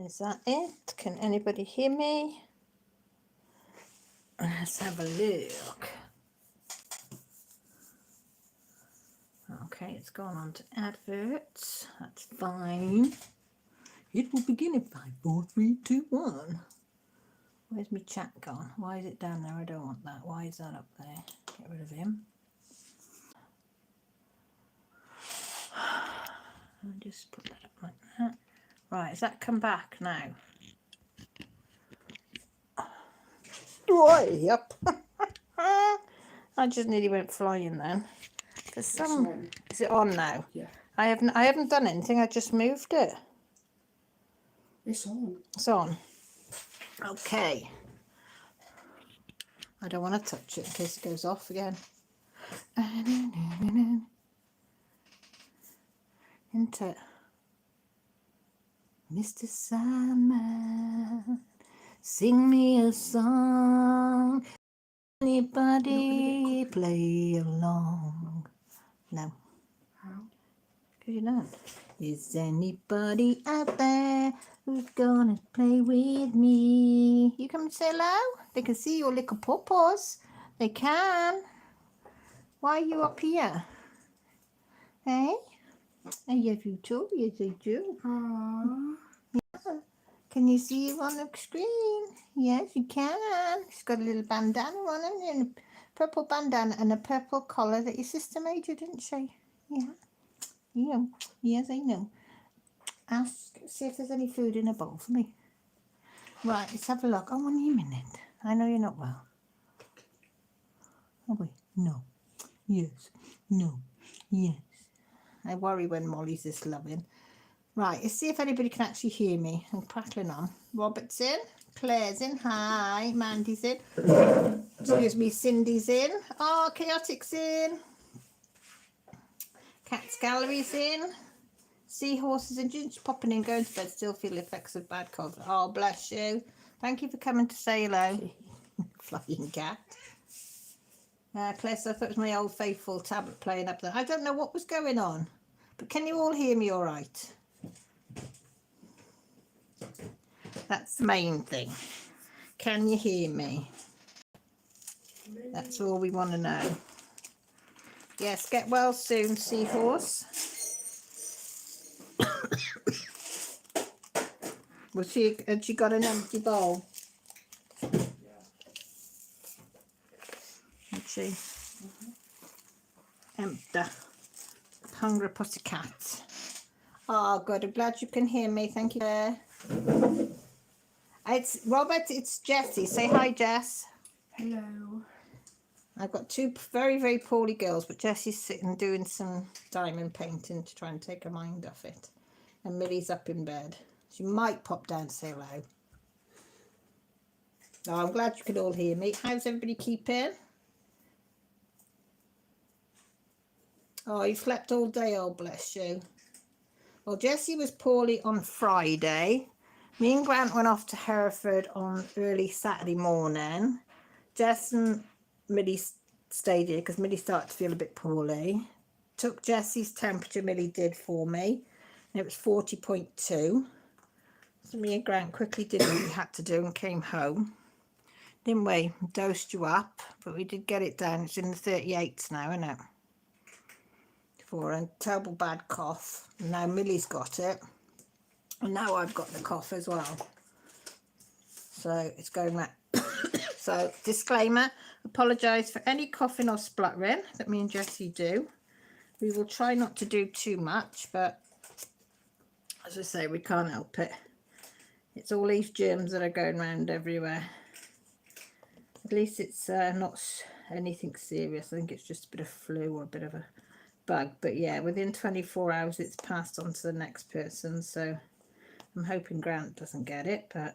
Is that it? Can anybody hear me? Let's have a look. Okay, it's gone on to adverts. That's fine. It will begin in 5, 4, 3, 2, 1. Where's my chat gone? Why is it down there? I don't want that. Why is that up there? Get rid of him. I'll just put that up like that. Right, has that come back now? Yep. I just nearly went flying then. There's some. Is it on now? Yeah. I haven't done anything. I just moved it. It's on. It's on. Okay. I don't want to touch it in case it goes off again. Isn't it? Mr. Sandman, sing me a song. Anybody play along? No. How? Because you don't. Is anybody out there who's gonna play with me? You come and say hello? They can see your little paws. They can. Why are you up here? Hey? I have you too. Yes, I do. Aww. Can you see you on the screen? Yes, you can. She's got a little bandana on and a purple bandana and a purple collar that your sister made you, didn't she? Yeah. Yeah. Yes, I know. Ask, see if there's any food in a bowl for me. Right, let's have a look. Oh, only a minute. I know you're not well. Oh, wait. No. Yes. No. Yes. I worry when Molly's this loving. Right, let's see if anybody can actually hear me. I'm prattling on. Robert's in. Claire's in. Hi. Mandy's in. Excuse me, Cindy's in. Oh, Chaotic's in. Cat's Gallery's in. Seahorses and Ginger's popping in, going to bed, still feel the effects of bad cold. Oh, bless you. Thank you for coming to say hello. Flying cat. Claire, so I thought it was my old faithful tablet playing up there. I don't know what was going on, but can you all hear me all right? That's the main thing. Can you hear me? That's all we want to know. Yes, get well soon, Seahorse. Had she got an empty bowl? Had she? Empty. Hungry pussycat. Oh, good. I'm glad you can hear me. Thank you. It's Robert. It's Jessie. Say hi, Jess. Hello. I've got two very, very poorly girls, but Jessie's sitting doing some diamond painting to try and take her mind off it. And Millie's up in bed. She might pop down to say hello. Oh, I'm glad you could all hear me. How's everybody keeping? Oh, you slept all day, oh bless you. Well, Jessie was poorly on Friday. Me and Grant went off to Hereford on early Saturday morning. Jess and Millie stayed here because Millie started to feel a bit poorly. Took Jessie's temperature, Millie did for me. And it was 40.2. So me and Grant quickly did what we had to do and came home. Didn't we? Dosed you up, but we did get it down. It's in the 38s now, isn't it? For a terrible bad cough. Now Millie's got it. And now I've got the cough as well. So it's going back. So disclaimer, apologise for any coughing or spluttering that me and Jessie do. We will try not to do too much, but as I say, we can't help it. It's all these germs that are going around everywhere. At least it's not anything serious. I think it's just a bit of flu or a bit of a bug. But yeah, within 24 hours, it's passed on to the next person. So I'm hoping Grant doesn't get it, but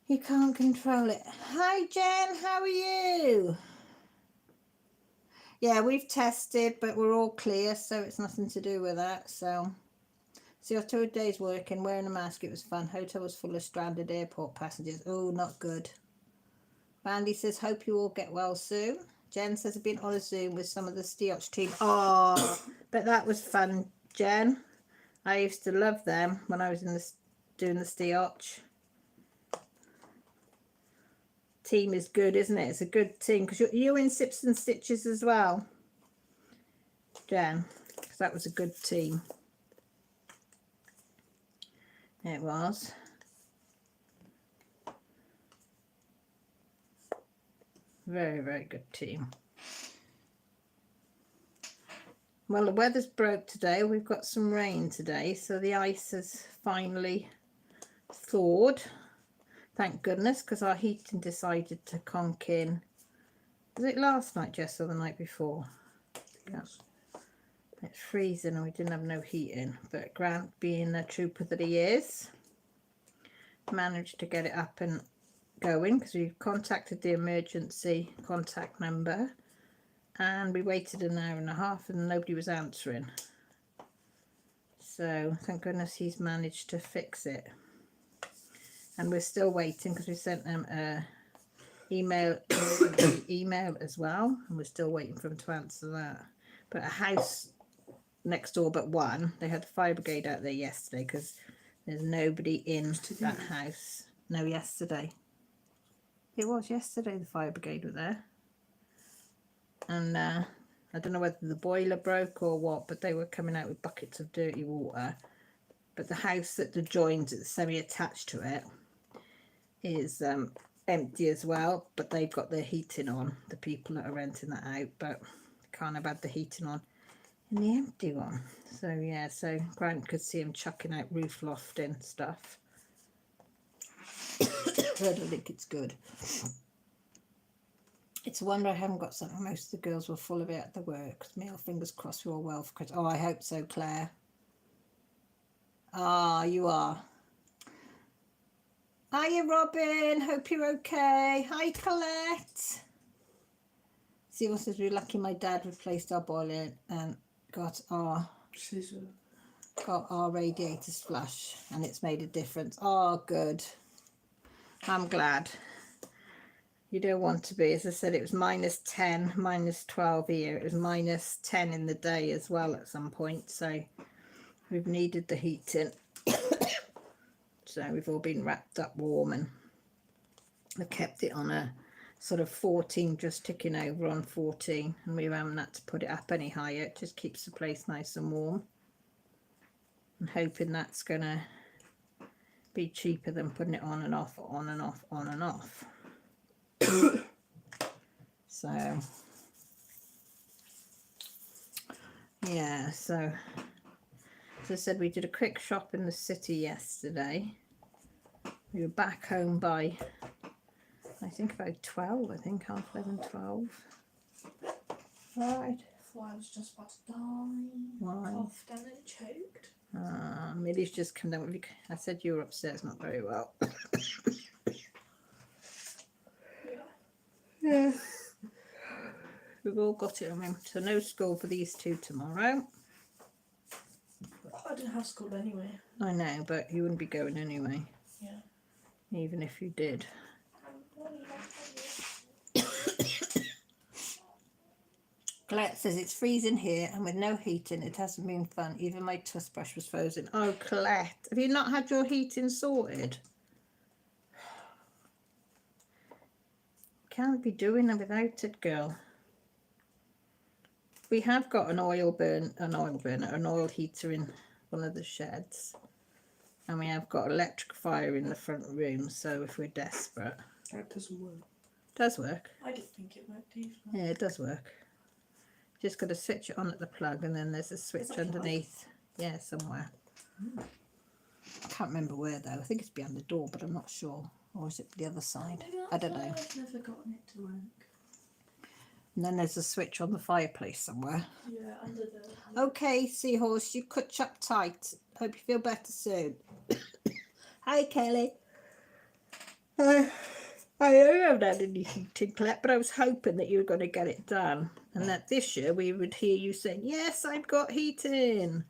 you can't control it. Hi, Jen. How are you? Yeah, we've tested, but we're all clear, so it's nothing to do with that. So our 2 days working, wearing a mask, it was fun. Hotel was full of stranded airport passengers. Oh, not good. Bandy says, hope you all get well soon. Jen says, I've been on a Zoom with some of the Steoch team. Oh, but that was fun, Jen. I used to love them when I was in doing the Steoch. Team is good, isn't it? It's a good team, because you're in Sips and Stitches as well, Jen, because that was a good team. It was. Very, very good team. Well, the weather's broke today. We've got some rain today, so the ice has finally thawed. Thank goodness, because our heating decided to conk in. Was it last night, Jess, or the night before? Yes. It's freezing and we didn't have no heating. But Grant, being the trooper that he is, managed to get it up and going, because we contacted the emergency contact number and we waited an hour and a half and nobody was answering. So thank goodness he's managed to fix it. And we're still waiting, because we sent them a email as well, and we're still waiting for them to answer that. But a house next door but one, they had the fire brigade out there yesterday, because there's nobody in that house. No, yesterday. It was yesterday the fire brigade were there. And I don't know whether the boiler broke or what, but they were coming out with buckets of dirty water. But the house that the joins, it's semi-attached to it, is empty as well, but they've got their heating on, the people that are renting that out, but can't have had the heating on in the empty one. So yeah, so Grant could see him chucking out roof lofting stuff. I don't think it's good. It's a wonder I haven't got something. Most of the girls were full of it at the work. Meal, fingers crossed we're all well for Christmas. Oh, I hope so, Claire. Ah, you are. Hiya, Robin. Hope you're okay. Hi, Colette. See what says, we're lucky my dad replaced our boiler and got our radiators flush, and it's made a difference. Oh, good. I'm glad. You don't want to be, as I said, it was -10, -12 here. It was -10 in the day as well at some point, so we've needed the heating. So we've all been wrapped up warm, and I've kept it on a sort of 14, just ticking over on 14, and we haven't had to put it up any higher. It just keeps the place nice and warm. I'm hoping that's gonna be cheaper than putting it on and off, on and off, on and off. So yeah, so as I said, we did a quick shop in the city yesterday. We were back home by, I think, about 12, I think, half 11, 12. Right. Before I was just about to die. Why? Coughed and then choked. Millie's just come down with you. I said you were upstairs not very well. Yeah. We've all got it. I mean, so no school for these two tomorrow. I didn't have school anyway. I know, but you wouldn't be going anyway. Yeah. Even if you did. Colette says it's freezing here, and with no heating it hasn't been fun. Even my toothbrush was frozen. Oh, Colette, have you not had your heating sorted? Can't be doing it without it, girl. We have got an oil heater in one of the sheds, and we have got electric fire in the front room, so if we're desperate. That doesn't work. Does work. I didn't think it worked either. Yeah, it does work. Just got to switch it on at the plug, and then there's a switch underneath. Yeah, somewhere. I can't remember where though. I think it's behind the door, but I'm not sure. Or is it the other side? I don't know. I've never gotten it to work. And then there's a switch on the fireplace somewhere. Yeah, under the... Okay, Seahorse, you cutch up tight. Hope you feel better soon. Hi, Kelly. I haven't had any heating, Colette, but I was hoping that you were going to get it done. And that this year we would hear you saying, yes, I've got heating.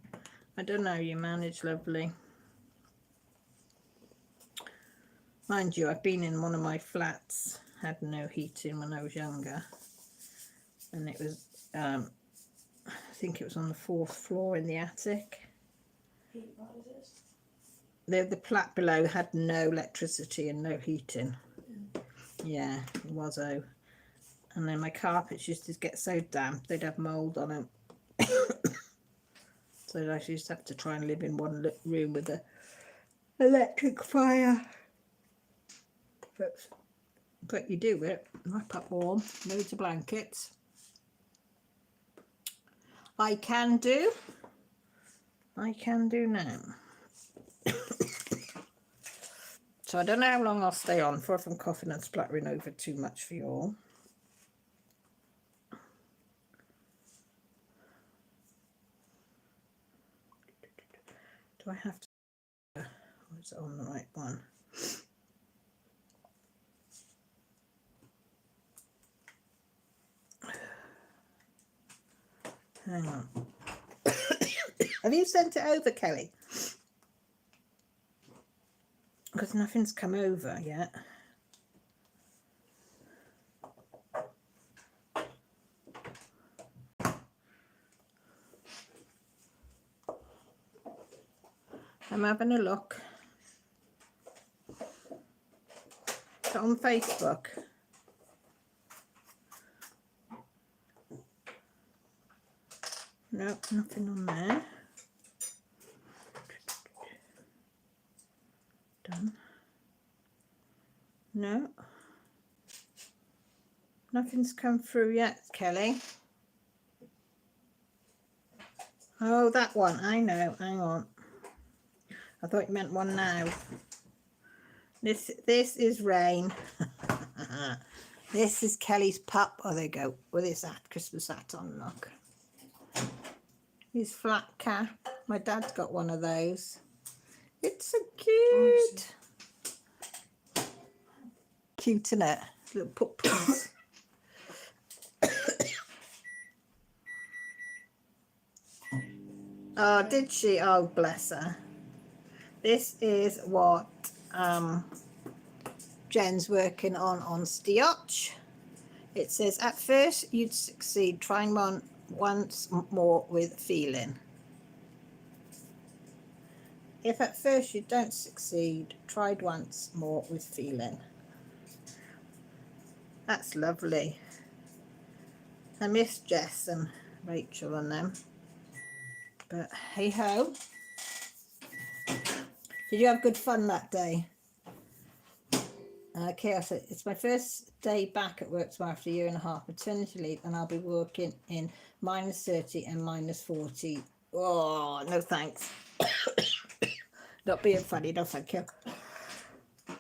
I don't know, you manage lovely. Mind you, I've been in one of my flats, had no heating when I was younger. And it was, I think it was on the 4th floor in the attic. heat rises. The flat below had no electricity and no heating. Yeah, it was. Oh, and then my carpets used to get so damp they'd have mould on them. So I used to have to try and live in one room with a electric fire. But you do it, wrap up warm, loads of blankets. I can do now. So I don't know how long I'll stay on for if I'm coughing and spluttering over too much for you all. Do I have to, or is it on the right one? Hang on. Have you sent it over, Kelly? Because nothing's come over yet. I'm having a look. Is it on Facebook? No, nothing on there. Done. No. Nothing's come through yet, Kelly. Oh, that one. I know. Hang on. I thought you meant one now. This is Rain. This is Kelly's pup. Oh, there you go. With his hat, Christmas hat on. Look. His flat cap. My dad's got one of those. It's so cute. Cute, isn't it? Little puppies. Oh, did she? Oh, bless her. This is what Jen's working on Stiotch. It says, at first you'd succeed, trying once more with feeling. If at first you don't succeed, tried once more with feeling. That's lovely. I miss Jess and Rachel and them. But hey ho. Did you have good fun that day? Okay, so it's my first day back at work tomorrow after a year and a half maternity leave, and I'll be working in -30 and -40. Oh, no thanks. Not being funny, no thank you.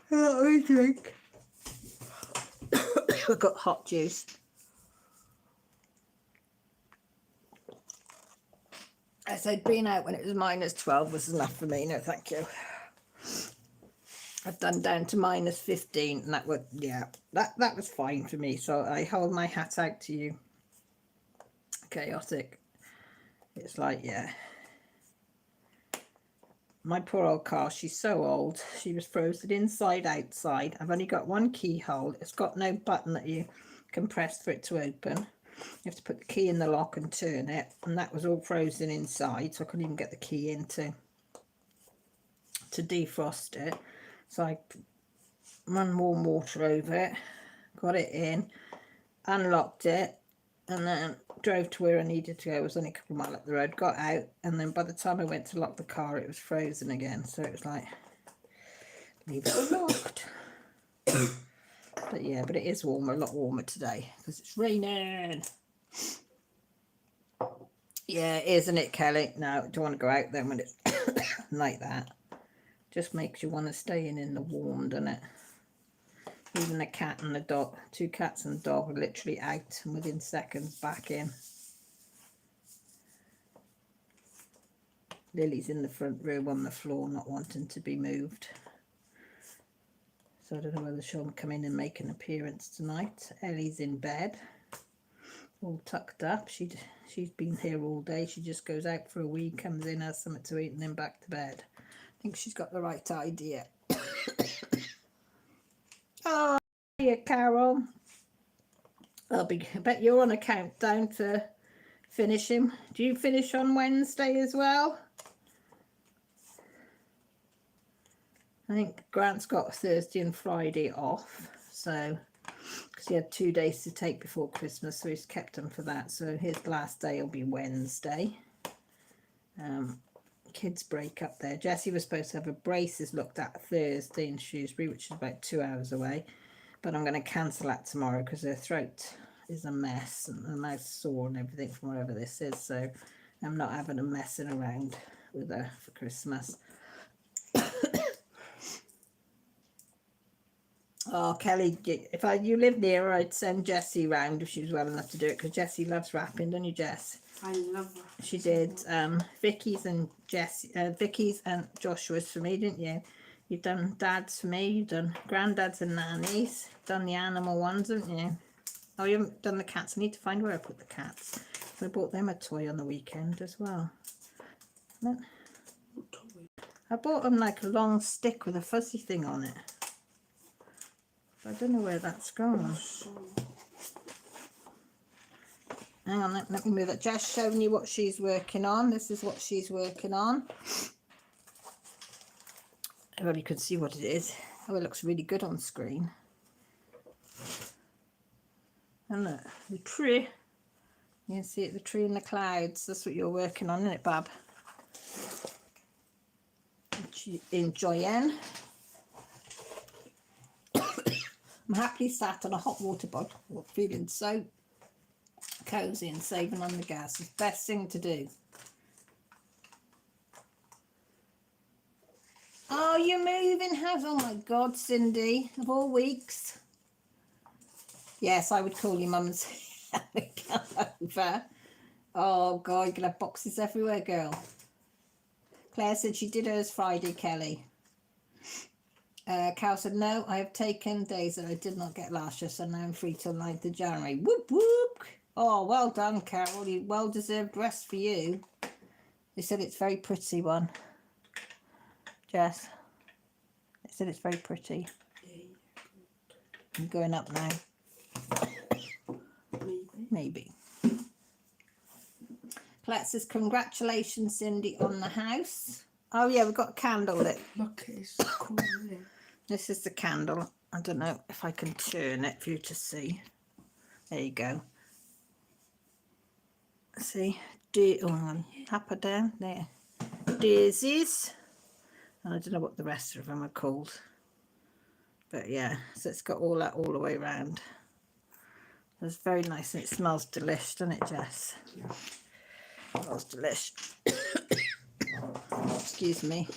Let me drink. I've got hot juice. I said being out when it was -12 was enough for me, no thank you. I've done down to -15, and that was, yeah, that was fine for me. So I hold my hat out to you. Chaotic. It's like, yeah. My poor old car, she's so old. She was frozen inside, outside. I've only got one keyhole. It's got no button that you can press for it to open. You have to put the key in the lock and turn it. And that was all frozen inside, so I couldn't even get the key in to defrost it. So I ran warm water over it, got it in, unlocked it, and then drove to where I needed to go. It was only a couple of miles up the road, got out, and then by the time I went to lock the car, it was frozen again. So it was like, leave it unlocked. But yeah, but it is warmer, a lot warmer today because it's raining. Yeah, isn't it, Kelly? No, don't want to go out then when it's like that. Just makes you want to stay in the warm, doesn't it? Even the cat and the dog, 2 cats and a dog, are literally out and within seconds back in. Lily's in the front room on the floor, not wanting to be moved. So I don't know whether she'll come in and make an appearance tonight. Ellie's in bed, all tucked up. She's been here all day. She just goes out for a wee, comes in, has something to eat, and then back to bed. I think she's got the right idea. Oh, yeah, Carol. I bet you're on a countdown for finishing. Do you finish on Wednesday as well? I think Grant's got Thursday and Friday off, so because he had 2 days to take before Christmas, so he's kept them for that. So his last day will be Wednesday. Kids break up there. Jessie was supposed to have her braces looked at Thursday in Shrewsbury, which is about 2 hours away, but I'm going to cancel that tomorrow because her throat is a mess and her mouth's sore and everything from whatever this is, so I'm not having her messing around with her for Christmas. Oh, Kelly, if you lived near her, I'd send Jessie round if she was well enough to do it, because Jessie loves rapping, don't you, Jess? I love her. She did Vicky's and Vicky's and Joshua's for me, didn't you? You've done Dad's for me, you've done Granddad's and Nanny's, done the animal ones, haven't you? Oh, you haven't done the cats. I need to find where I put the cats. I bought them a toy on the weekend as well. Look. What toy? I bought them like a long stick with a fuzzy thing on it. I don't know where that's gone. Hang on, let me move it. Just showing you what she's working on. This is what she's working on. Well, you can see what it is. Oh, it looks really good on screen. And look, the tree. You can see it, the tree in the clouds. That's what you're working on, isn't it, Bab? Enjoying. I'm happily sat on a hot water bottle, feeling so cosy and saving on the gas. It's the best thing to do. Oh, you're moving house. Oh my God, Cindy, of all weeks. Yes, I would call your mum and say, come over. Oh God, you can have boxes everywhere, girl. Claire said she did hers Friday, Kelly. Cal said, no, I have taken days that I did not get last year, so now I'm free till 9th of January. Whoop, whoop. Oh, well done, Carol. Well-deserved rest for you. They said it's very pretty one. Jess. They said it's very pretty. I'm going up now. Maybe. Colette says, congratulations, Cindy, on the house. Oh, yeah, we've got a candle lit. Look, it's cool, isn't it? This is the candle. I don't know if I can turn it for you to see. There you go. See? Tap her down. There. Daisies. And I don't know what the rest of them are called. But yeah, so it's got all that all the way around. It's very nice and it smells delish, doesn't it, Jess? Yeah. It smells delish. Excuse me.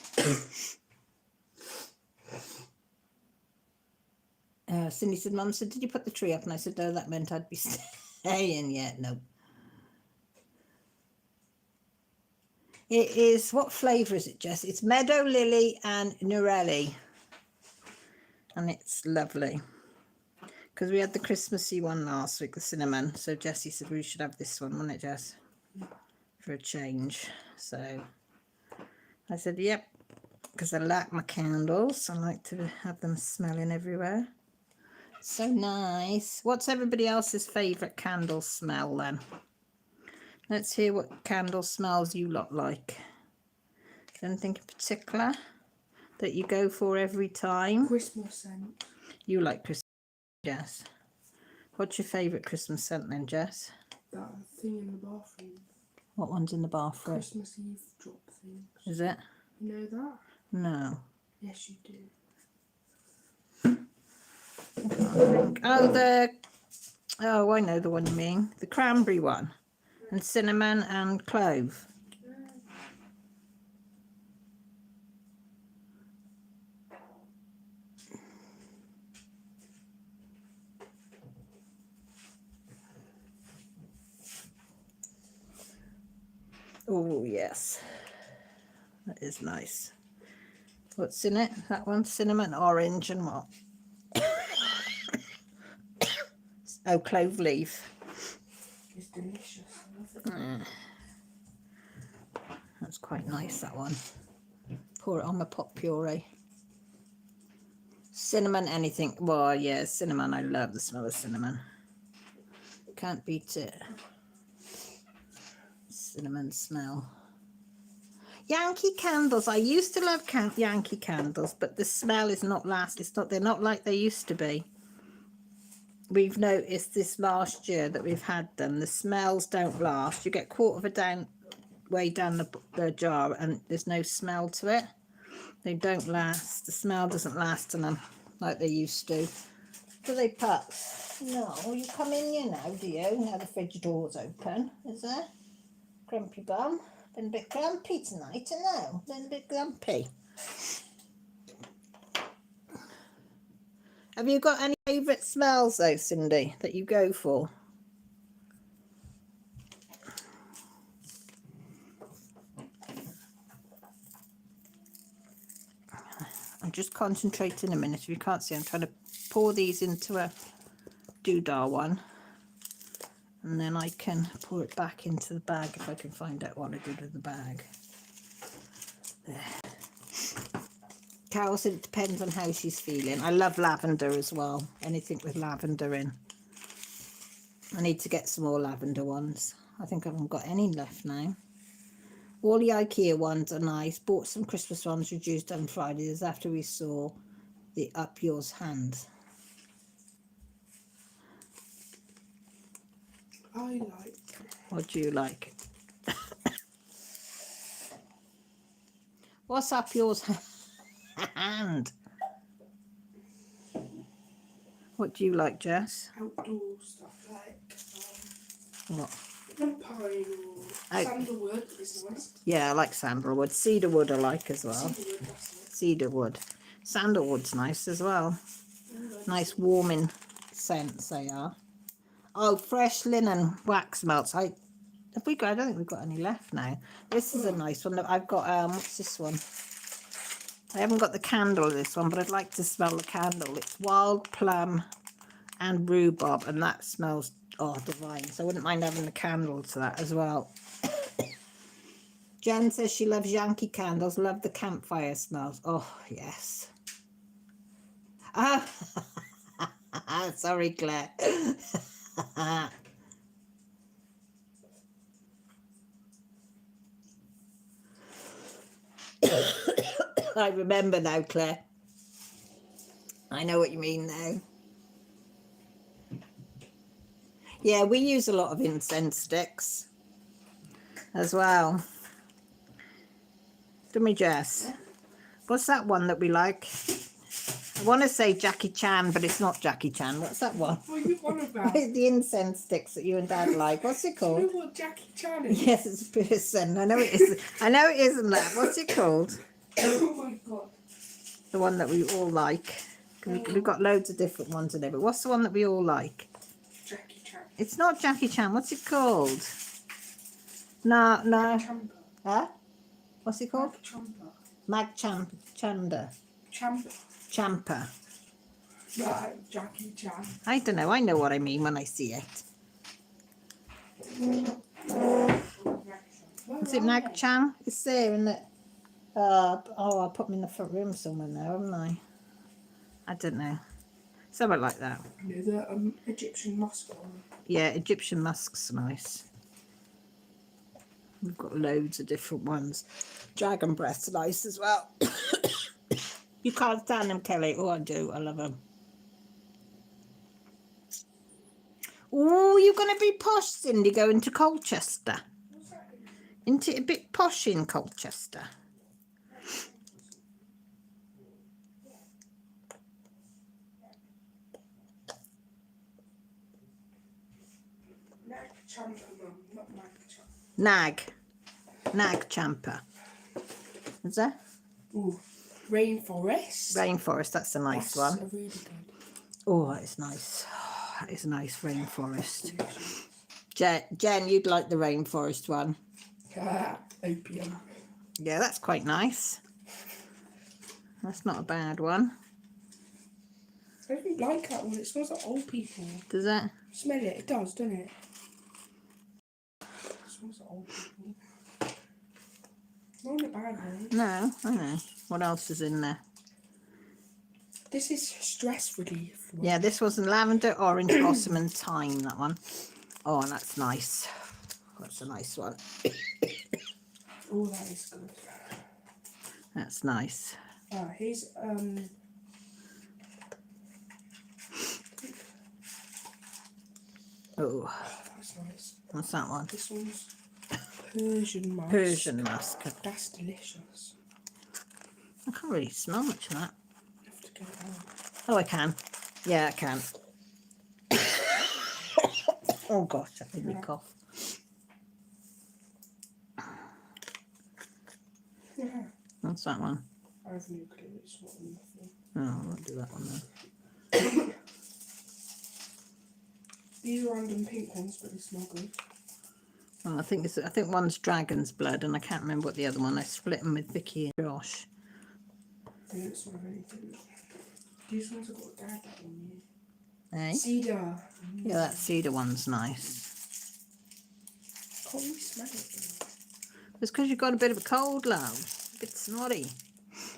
Cindy said, Mum said, did you put the tree up? And I said, no, that meant I'd be staying yet. No. It is, what flavour is it, Jess? It's Meadow Lily and Nurelli. And it's lovely. Because we had the Christmassy one last week, the cinnamon. So Jessie said we should have this one, wasn't it, Jess? Yeah. For a change. So I said, yep. Because I like my candles. I like to have them smelling everywhere. So nice. What's everybody else's favourite candle smell then? Let's hear what candle smells you lot like. Is there anything in particular that you go for every time? Christmas scent. You like Christmas, Jess. What's your favourite Christmas scent then, Jess? That thing in the bathroom. What one's in the bathroom? Christmas Eve drop things. Is it? You know that? No. Yes, you do. Oh, I know the one you mean. The cranberry one. And cinnamon and clove. Oh, yes. That is nice. What's in it? That one, cinnamon, orange, and what? Oh, clove leaf. It's delicious. I love it. That's quite nice, that one. Pour it on my pot puree. Cinnamon, anything. Well, yeah, cinnamon. I love the smell of cinnamon. Can't beat it. Cinnamon smell. Yankee candles. I used to love Yankee candles, but the smell is not last. It's not. They're not like they used to be. We've noticed this last year that we've had them. The smells don't last. You get quarter of a way down the jar, and there's no smell to it. They don't last. The smell doesn't last in them like they used to. Do they, Pups? No. You come in here now, do you? Now the fridge door's open. Is there? Grumpy bum. Been a bit grumpy tonight, I know. Been a bit grumpy. Have you got any favourite smells though, Cindy, that you go for? I'm just concentrating a minute. If you can't see, I'm trying to pour these into a doodah one. And then I can pour it back into the bag if I can find out what I did with the bag. There. Carol said it depends on how she's feeling. I love lavender as well. Anything with lavender in. I need to get some more lavender ones. I think I haven't got any left now. All the IKEA ones are nice. Bought some Christmas ones reduced on Friday. This after we saw the Up Yours hand. I like. What do you like? What's Up Yours hand? What do you like, Jess? Outdoor stuff like What? pine or sandalwood is nice. Yeah, I like sandalwood. Cedarwood I like as well. Cedarwood, that's it. Cedarwood. Sandalwood's nice as well. Nice warming scents they are. Oh, fresh linen wax melts. I don't think we've got any left now. This is a nice one. I've got what's this one? I haven't got the candle of this one, but I'd like to smell the candle. It's wild plum and rhubarb, and that smells divine. So I wouldn't mind having the candle to that as well. Jen says she loves Yankee candles. Love the campfire smells. Oh yes. Ah, sorry, Claire. I remember now, Claire. I know what you mean now. Yeah, we use a lot of incense sticks as well. Do we, Jess? What's that one that we like? I want to say Jackie Chan, but it's not Jackie Chan. What's that one? What are you on about? The incense sticks that you and Dad like. What's it Do you called? know what Jackie Chan is? Yes, it's a person. I know it is. I know it isn't that. What's it called? Oh my god. The one that we all like. We've got loads of different ones in there, but what's the one that we all like? Jackie Chan. It's not Jackie Chan. What's it called? No. Champa. Huh? What's it called? Champa. Chanda. Champa. Champa. Right, Jackie Chan. I don't know. I know what I mean when I see it. Is it Nag Chan? It's there, isn't it? I put them in the front room somewhere now, haven't I? I don't know. Something like that. You know, the Egyptian musk one. Yeah, Egyptian musk's nice. We've got loads of different ones. Dragon breath's nice as well. You can't stand them, Kelly. Oh, I do. I love them. Oh, you're going to be posh, Cindy, going to Colchester. What's that? Isn't it a bit posh in Colchester? Nag Champa, Mum, not Nag Champa. Nag Champa. Is that? Ooh, Rainforest. Rainforest, that's a nice one. That's really good. Oh, that is nice. That is a nice rainforest. Delicious. Jen, you'd like the rainforest one. Opium. Yeah, that's quite nice. That's not a bad one. I don't like that one. It smells like old people. Does that? Smell it. It does, doesn't it? It smells like old people. Not a bad one. No, I know. What else is in there? This is stress relief. One. Yeah, this was lavender, orange, blossom and thyme, that one. Oh, and that's nice. That's a nice one. Oh, that is good. That's nice. Here's Oh, that's nice. what's that one? This one's Persian musk. Persian musk. That's delicious. I can't really smell much of that. You have to get it out. Oh, I can. Yeah, I can. Oh gosh, that made me cough. Yeah. What's that one? I have no clue. It's not nothing. Oh, I won't do that one then. These are random pink ones, but they smell good. Well, I think one's dragon's blood, and I can't remember what the other one. I split them with Vicky and Josh. They don't smell of anything. These ones have got a gag on you. Eh? Cedar. Yeah, that cedar one's nice. Can't really smell it though. It's because you've got a bit of a cold, love. A bit snotty.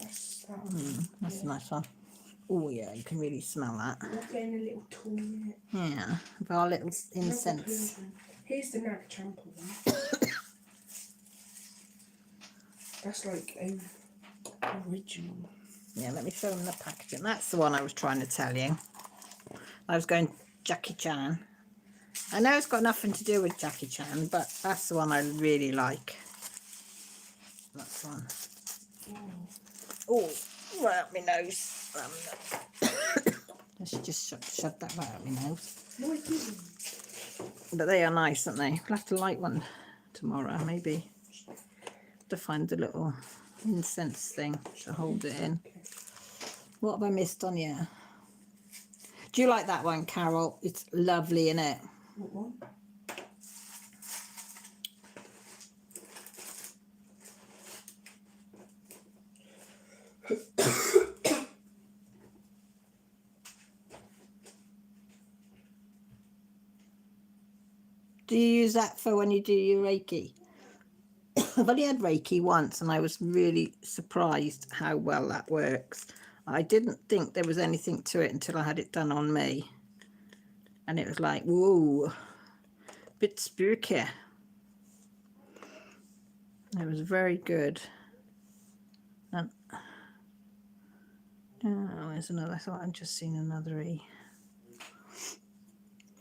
That's that one. That's a nice one. Oh yeah, you can really smell that. We're getting a little tool in it. Yeah, with our little Another incense. Persian. Here's the natter one. That's like original. Yeah, let me show them the packaging. That's the one I was trying to tell you. I was going Jackie Chan. I know it's got nothing to do with Jackie Chan, but that's the one I really like. That's the one. Oh, right up my nose. I should just shove that right up my nose. No, I didn't. But they are nice, aren't they? We'll have to light one tomorrow, maybe. To find the little incense thing to hold it in. What have I missed on here? Do you like that one, Carol? It's lovely, isn't it? What one? Do you use that for when you do your Reiki? I've only had Reiki once and I was really surprised how well that works. I didn't think there was anything to it until I had it done on me. And it was like, whoa, bit spooky. It was very good. And, oh, there's another. I thought I'd just seen another E.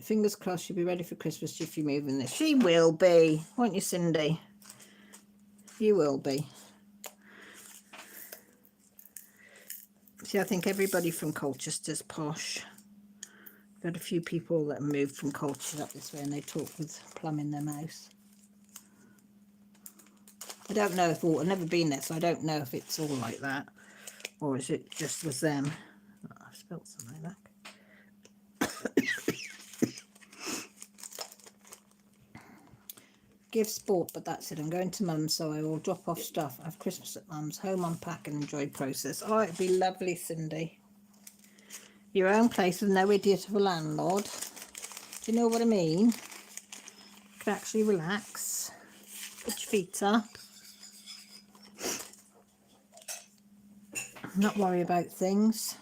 Fingers crossed she'll be ready for Christmas if you're moving this. She will be, won't you, Cindy? You will be. See, I think everybody from Colchester's posh. Got a few people that moved from Colchester up this way and they talk with plum in their mouth. I don't know if I've never been there, so I don't know if it's all like that. Or is it just with them? Oh, I've spilled something like that. Give sport, but that's it. I'm going to Mum's, so I will drop off stuff. I have Christmas at Mum's, home unpack and enjoy process. Oh, it'd be lovely, Cindy. Your own place with no idiot of a landlord. Do you know what I mean? You can actually relax. Put your feet up. Not worry about things.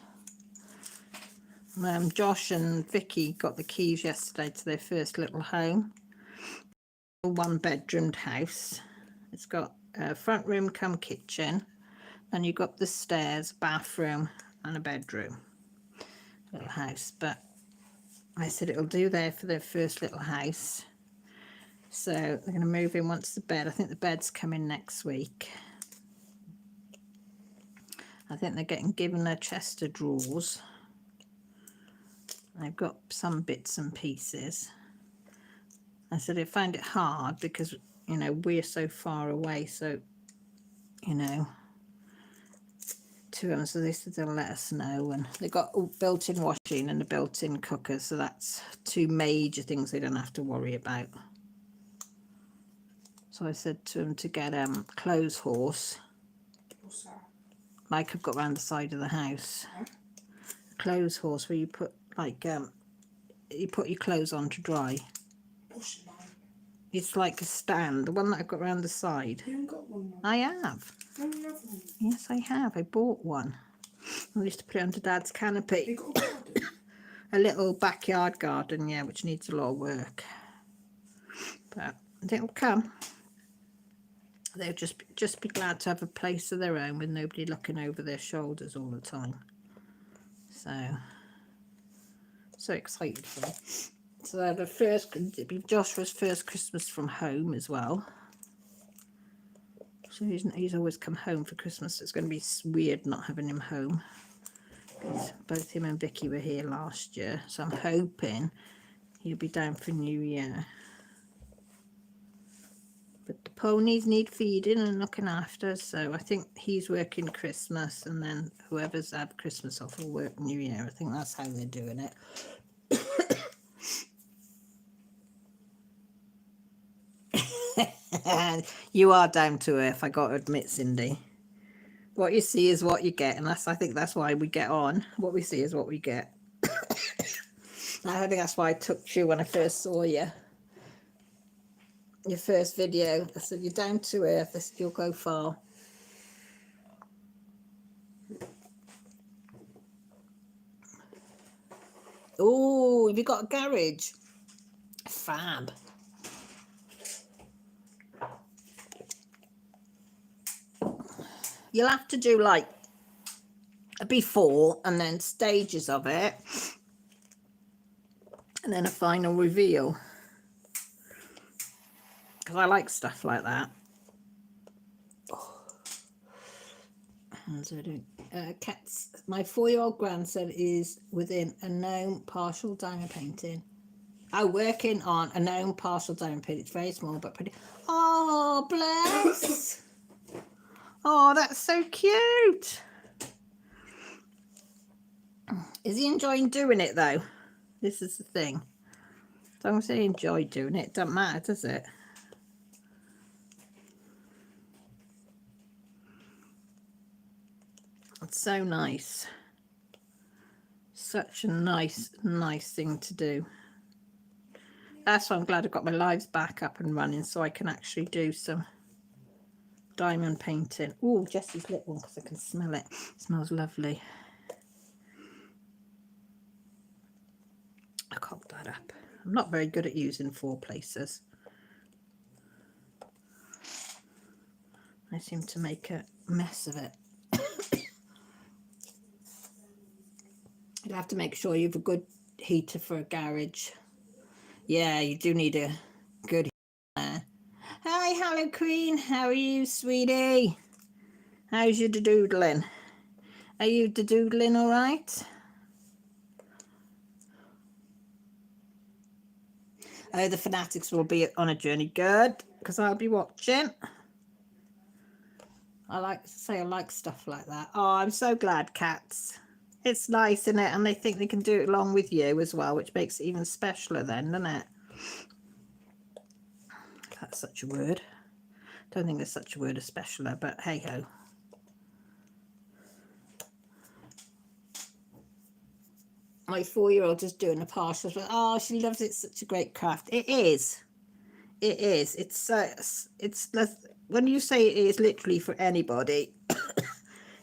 Josh and Vicky got the keys yesterday to their first little home. A one-bedroomed house. It's got a front room come kitchen, and you've got the stairs, bathroom and a bedroom. Little house, but I said it'll do there for their first little house. So they're going to move in once the bed. I think the bed's coming next week. I think they're getting given their chest of drawers. They've got some bits and pieces. I said I find it hard because, you know, we're so far away, so, you know, to them. So they said they'll let us know. And they've got a built-in washing and a built-in cooker, so that's two major things they don't have to worry about. So I said to them to get clothes horse. What's that? Like I've got around the side of the house. Huh? A clothes horse where you put like you put your clothes on to dry. Push mine. It's like a stand, the one that I've got around the side. You haven't got one now. I have. No, you haven't. Yes, I have. I bought one. I used to put it under Dad's canopy. You got a garden? A little backyard garden, yeah, which needs a lot of work. But it'll come. They'll just be glad to have a place of their own with nobody looking over their shoulders all the time. So excited for them. So it'll be Joshua's first Christmas from home as well. So he's always come home for Christmas. It's going to be weird not having him home. Both him and Vicky were here last year, so I'm hoping he'll be down for New Year. But the ponies need feeding and looking after, so I think he's working Christmas, and then whoever's had Christmas off will work New Year. I think that's how they're doing it. You are down to earth, I got to admit, Cindy. What you see is what you get, and I think that's why we get on. What we see is what we get. I think that's why I took you when I first saw you. Your first video. I said, you're down to earth, you'll go far. Oh, have you got a garage? Fab. You'll have to do like a before and then stages of it, and then a final reveal. Because I like stuff like that. Cats. My 4-year-old grandson is within a gnome partial diamond painting. Oh, working on a gnome partial diamond painting. It's very small but pretty. Oh, bless. Oh, that's so cute. Is he enjoying doing it though? This is the thing. As long as they enjoy doing it, it doesn't matter, does it? It's so nice. Such a nice thing to do. That's why I'm glad I've got my lives back up and running, so I can actually do some diamond painting. Oh, Jessie's lit one because I can smell it. It smells lovely. I cocked that up. I'm not very good at using 4 places. I seem to make a mess of it. You'll have to make sure you have a good heater for a garage. Yeah, you do need a good heater. Hi, hello Queen. How are you, sweetie? How's your doodling? Are you doodling all right? Oh, the fanatics will be on a journey. Good, because I'll be watching. I like to say I like stuff like that. Oh, I'm so glad, cats. It's nice, isn't it? And they think they can do it along with you as well, which makes it even specialer then, doesn't it? If that's such a word. Don't think there's such a word as specialer, but hey ho. My 4-year-old is doing a partial. Oh, she loves it. Such a great craft. It is. It is. It's when you say it is literally for anybody.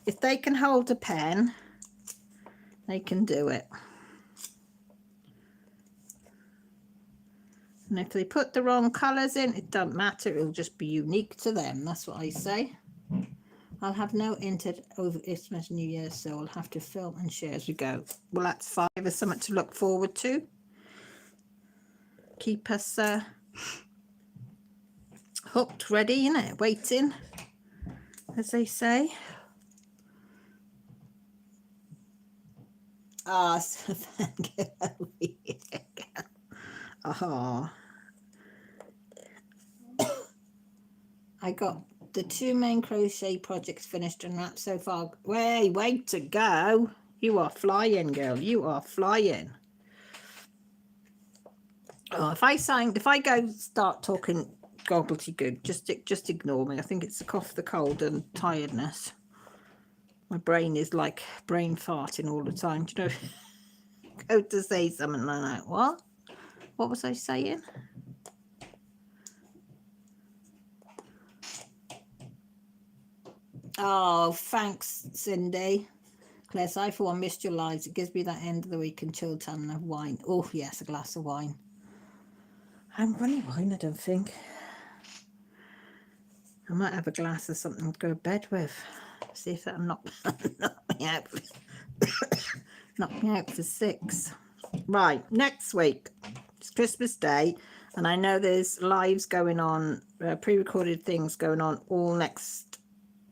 If they can hold a pen, they can do it. And if they put the wrong colours in, it doesn't matter. It'll just be unique to them. That's what I say. I'll have no intent over Christmas New Year, so I'll have to film and share as we go. Well, that's 5. There's something to look forward to. Keep us hooked, ready, you know, waiting, as they say. Ah, so thank you. Oh, I got the 2 main crochet projects finished and wrapped so far. Way to go. You are flying, girl. You are flying. Oh, if I go start talking gobbledygook, just ignore me. I think it's the cough, the cold and tiredness. My brain is like brain farting all the time. Do you know? Go to say something like that. What was I saying? Oh, thanks, Cindy. Claire, I for one missed your lives. It gives me that end of the week and chill time and have wine. Oh, yes, a glass of wine. I haven't got any wine, I don't think. I might have a glass of something to go to bed with. See if that'll knock me out. Knock me out for 6. Right, next week. It's Christmas Day. And I know there's lives going on, pre-recorded things going on all next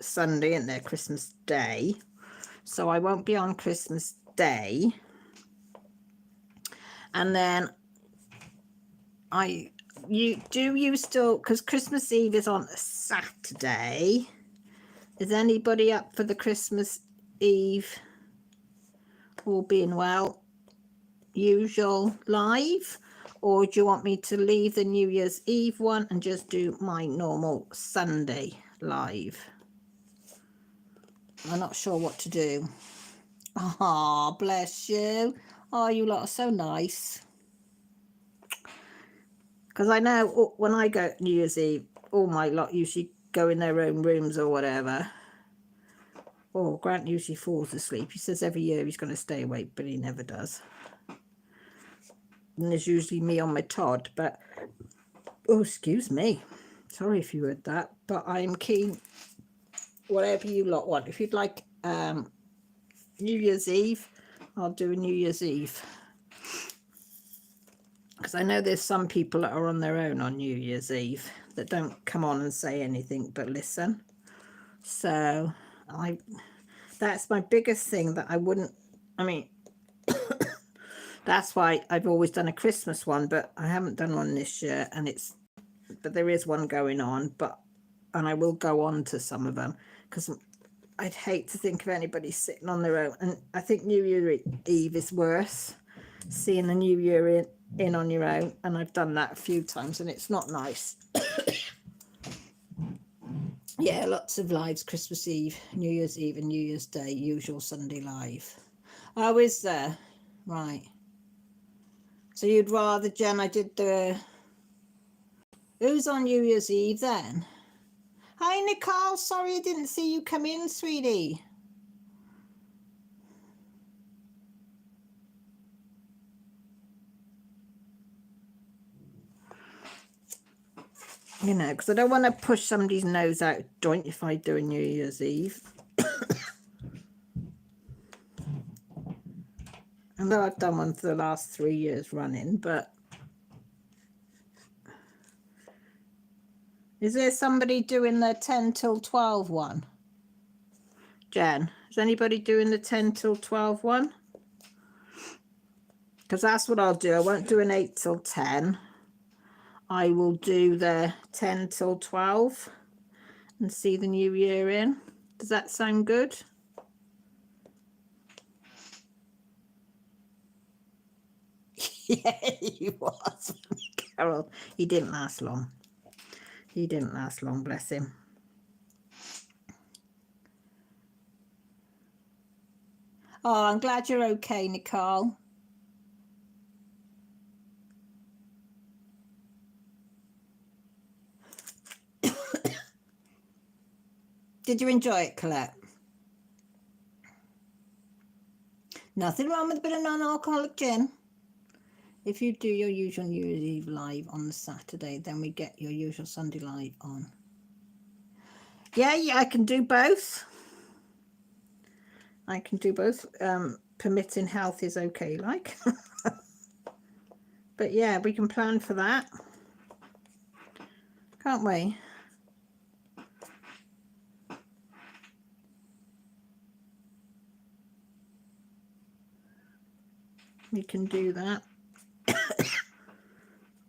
Sunday, and their Christmas Day. So I won't be on Christmas Day. And then you still, because Christmas Eve is on a Saturday. Is anybody up for the Christmas Eve, all being well, usual live? Or do you want me to leave the New Year's Eve one and just do my normal Sunday live? I'm not sure what to do. Oh, bless you. Oh, you lot are so nice. Because I know when I go New Year's Eve, all my lot usually go in their own rooms or whatever. Oh, Grant usually falls asleep. He says every year he's going to stay awake, but he never does. And there's usually me on my Todd, but... Oh, excuse me. Sorry if you heard that, but I'm keen. Whatever you lot want. If you'd like New Year's Eve, I'll do a New Year's Eve. Because I know there's some people that are on their own on New Year's Eve that don't come on and say anything but listen. So that's my biggest thing that I wouldn't, I mean, that's why I've always done a Christmas one, but I haven't done one this year, and but there is one going on, and I will go on to some of them, because I'd hate to think of anybody sitting on their own, and I think New Year Eve is worse, seeing the New Year in on your own, and I've done that a few times, and it's not nice. Yeah, lots of lives, Christmas Eve, New Year's Eve and New Year's Day, usual Sunday live. Oh, is there? Right. So you'd rather, Jen, I did the... Who's on New Year's Eve then? Hi, Nicole. Sorry I didn't see you come in, sweetie. You know, because I don't want to push somebody's nose out joint if I do a New Year's Eve. I know I've done one for the last 3 years running, but... Is there somebody doing the 10 till 12 one? Jen, is anybody doing the 10 till 12 one? Because that's what I'll do. I won't do an 8 till 10. I will do the 10 till 12 and see the new year in. Does that sound good? Yeah, he was. Carol, he didn't last long. He didn't last long, bless him. Oh, I'm glad you're okay, Nicole. Did you enjoy it, Colette? Nothing wrong with a bit of non-alcoholic gin. If you do your usual New Year's Eve live on the Saturday, then we get your usual Sunday live on. Yeah, I can do both. I can do both. Permitting health is okay, like. But yeah, we can plan for that. Can't we? We can do that.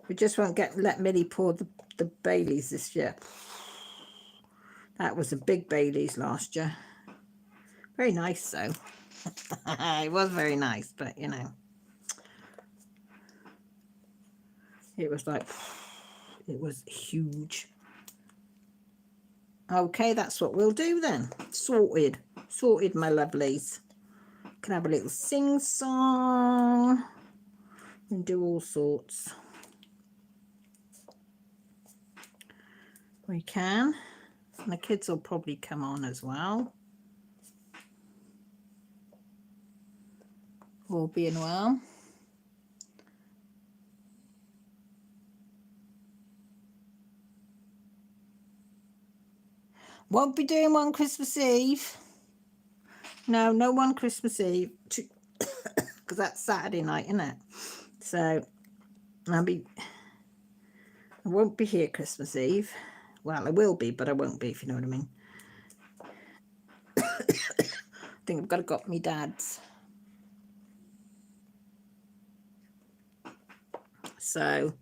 We just won't let Millie pour the Baileys this year. That was a big Baileys last year. Very nice though. It was very nice, but you know. It was like, it was huge. Okay, that's what we'll do then. Sorted. Sorted, my lovelies. Can have a little sing-song and do all sorts. We can. And the kids will probably come on as well. All being well. Won't be doing one Christmas Eve. No, no one Christmas Eve. Because that's Saturday night, isn't it? So I won't be here Christmas Eve. Well, I will be, but I won't be, if you know what I mean. I think I've got to go up my dad's. So,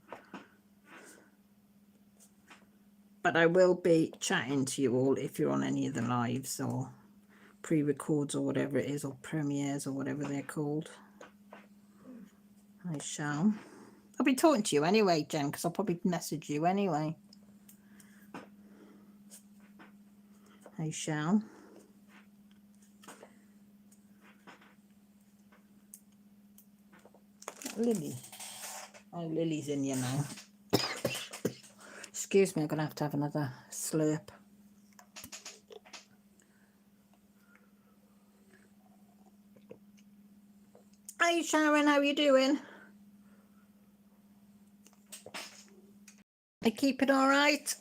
but I will be chatting to you all if you're on any of the lives or pre-records or whatever it is, or premieres or whatever they're called. I shall. I'll be talking to you anyway, Jen, because I'll probably message you anyway. I shall. Lily. Oh, Lily's in here now. Excuse me, I'm going to have another slurp. Hi, Sharon, how are you doing? I keep it all right?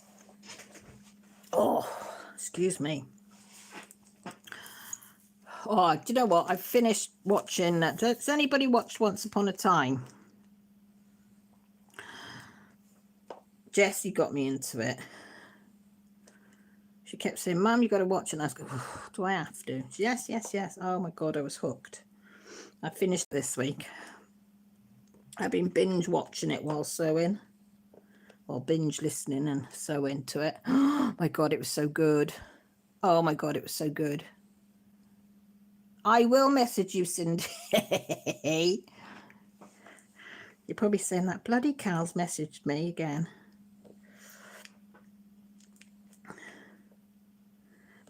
Oh, excuse me. Oh, do you know what? I finished watching. Has anybody watched Once Upon a Time? Jessie got me into it. She kept saying, Mum, you got to watch it. And I was going, oh, do I have to? Yes, yes, yes. Oh my God, I was hooked. I finished this week. I've been binge watching it while sewing. Or binge listening and sewing to it. Oh my God, it was so good. Oh my God, it was so good. I will message you, Cindy. You're probably saying that bloody Cal's messaged me again.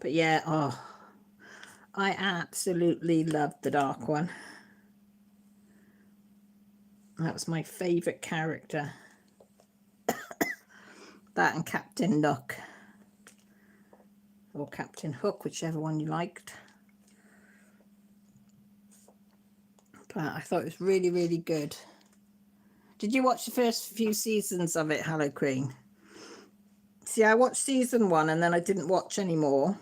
But yeah, oh, I absolutely loved the dark one. That was my favourite character. That and Captain Nook. Or Captain Hook, whichever one you liked. But I thought it was really, really good. Did you watch the first few seasons of it, Hello Queen? See, I watched season 1 and then I didn't watch anymore.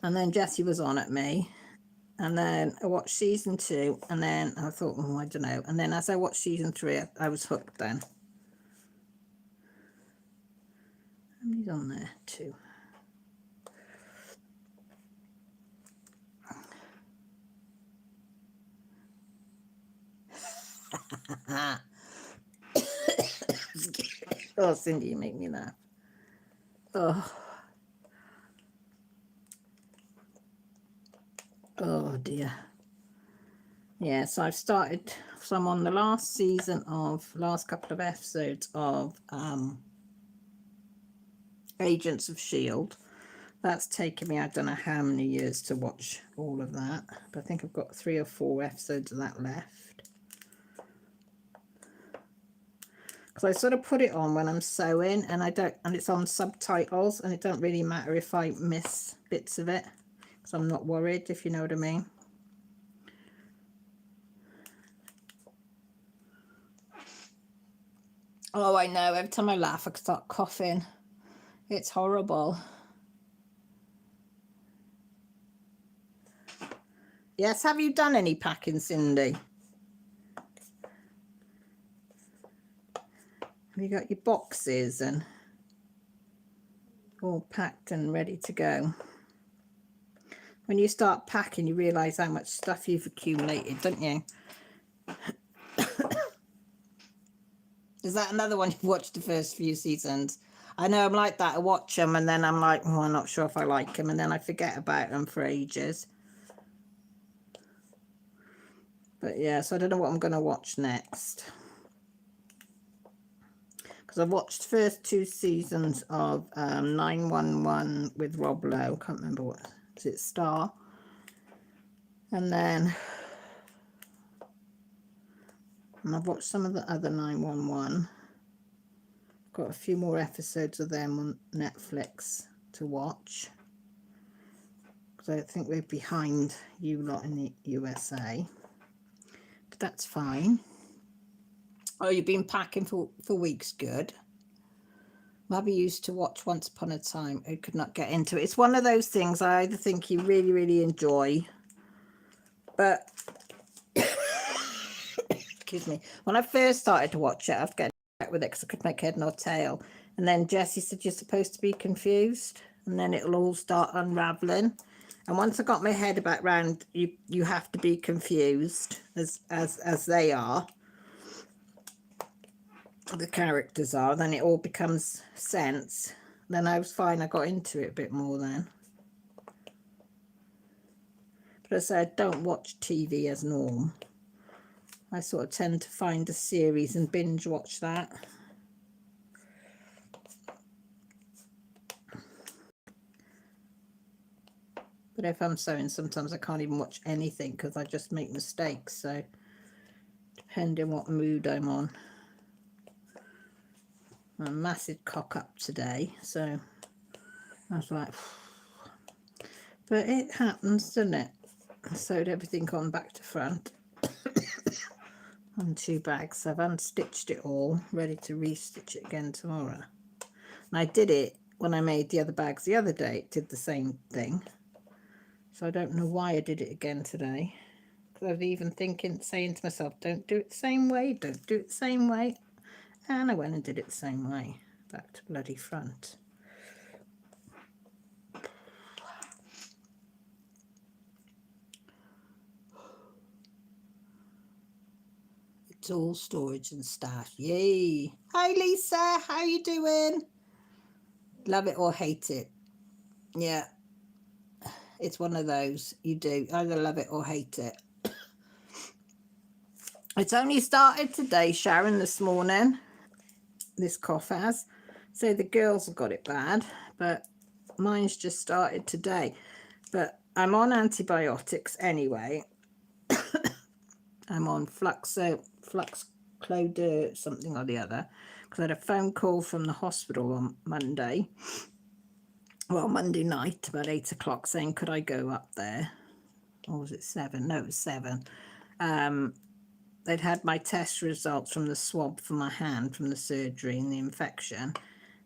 And then Jessie was on at me. And then I watched season 2 and then I thought, oh, I don't know. And then as I watched season 3, I was hooked then. And he's on there too. Oh, Cindy, you make me laugh. Oh dear. Yeah, so I've started, so I'm on the last couple of episodes of Agents of S.H.I.E.L.D. That's taken me, I don't know how many years to watch all of that, but I think I've got 3 or 4 episodes of that left. Because I sort of put it on when I'm sewing and it's on subtitles and it don't really matter if I miss bits of it because I'm not worried, if you know what I mean. Oh, I know, every time I laugh I start coughing. It's horrible. Yes, have you done any packing, Cindy? Have you got your boxes and all packed and ready to go? When you start packing, you realise how much stuff you've accumulated, don't you? Is that another one you've watched the first few seasons? I know I'm like that. I watch them and then I'm like, oh, I'm not sure if I like them. And then I forget about them for ages. But yeah, so I don't know what I'm going to watch next. Because I've watched the first 2 seasons of 911 with Rob Lowe. Can't remember what. Is it Star? And then I've watched some of the other 911. Got a few more episodes of them on Netflix to watch. Because I think we're behind you lot in the USA. But that's fine. Oh, you've been packing for weeks. Good. Mabby used to watch Once Upon a Time. I could not get into it. It's one of those things I either think you really, really enjoy, but excuse me, when I first started to watch it, I'd get back with it because I could make head nor tail. And then Jessie said, you're supposed to be confused, and then it'll all start unraveling. And once I got my head about round, you have to be confused as they are. The characters are, then it all becomes sense. Then I was fine. I got into it a bit more then. But as I said, I don't watch TV as norm. I sort of tend to find a series and binge watch that. But if I'm sewing, sometimes I can't even watch anything because I just make mistakes. So depending what mood I'm on. I'm a massive cock up today, so I was like, but it happens, doesn't it? I sewed everything on back to front on 2 bags. I've unstitched it all, ready to restitch it again tomorrow. And I did it when I made the other bags the other day. It did the same thing. So I don't know why I did it again today. Because I was even saying to myself, don't do it the same way, don't do it the same way. And I went and did it the same way, back to bloody front. It's all storage and stash. Yay. Hi Lisa, how you doing? Love it or hate it. Yeah. It's one of those. You do either love it or hate it. It's only started today, Sharon, this morning. This cough has. So the girls have got it bad, but mine's just started today. But I'm on antibiotics anyway. I'm on Fluxcloder something or the other, because I had a phone call from the hospital on Monday. Well, Monday night about 8 o'clock saying, could I go up there? Or was it 7? No, it was 7. They'd had my test results from the swab for my hand from the surgery and the infection,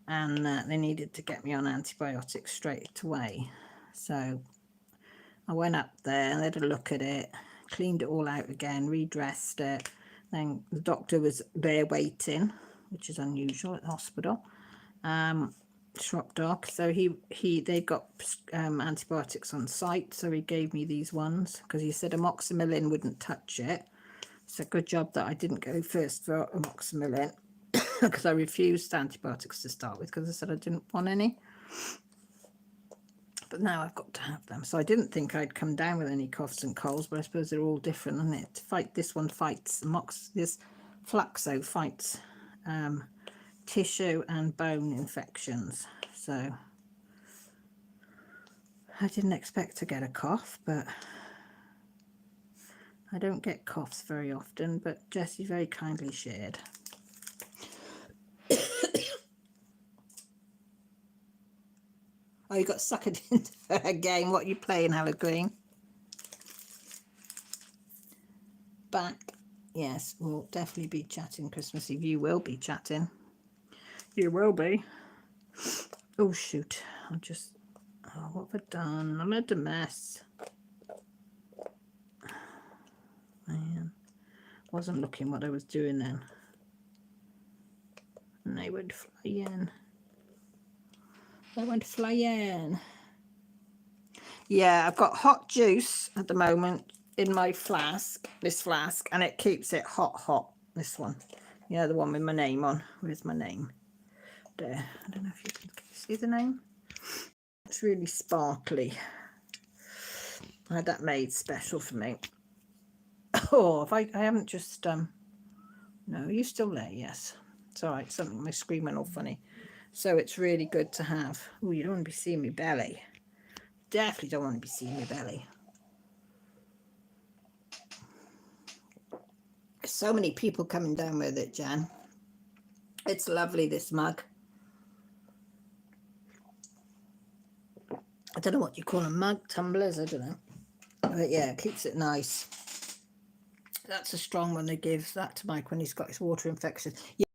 and they needed to get me on antibiotics straight away. So I went up there and they had a look at it, cleaned it all out again, redressed it. Then the doctor was there waiting, which is unusual at the hospital. Shock doc. So they got antibiotics on site, so he gave me these ones because he said amoxicillin wouldn't touch it. It's a good job that I didn't go first for amoxicillin because I refused antibiotics to start with because I said I didn't want any. But now I've got to have them. So I didn't think I'd come down with any coughs and colds, but I suppose they're all different, isn't it? To fight this one fights this Fluxo fights tissue and bone infections. So I didn't expect to get a cough, but I don't get coughs very often, but Jessie very kindly shared. Oh, you got suckered into her game. What are you playing, Halloween? Back. Yes, we'll definitely be chatting Christmas Eve. You will be chatting. You will be. Oh, shoot. Oh, what have I done? I made a mess. Man, wasn't looking what I was doing then. And they went flying. They went flying. Yeah, I've got hot juice at the moment in my flask, this flask, and it keeps it hot, this one. Yeah, the one with my name on. Where's my name? There. I don't know if you can see the name. It's really sparkly. I had that made special for me. Oh, if I haven't just no, are you still there? Yes. It's all right. Something my screen went all funny. So it's really good to have. Oh, you don't want to be seeing my belly. Definitely don't want to be seeing my belly. So many people coming down with it, Jan. It's lovely, this mug. I don't know what you call them, mug tumblers, I don't know. But yeah, it keeps it nice. That's a strong one. They give that to Mike when he's got his water infection. Yeah,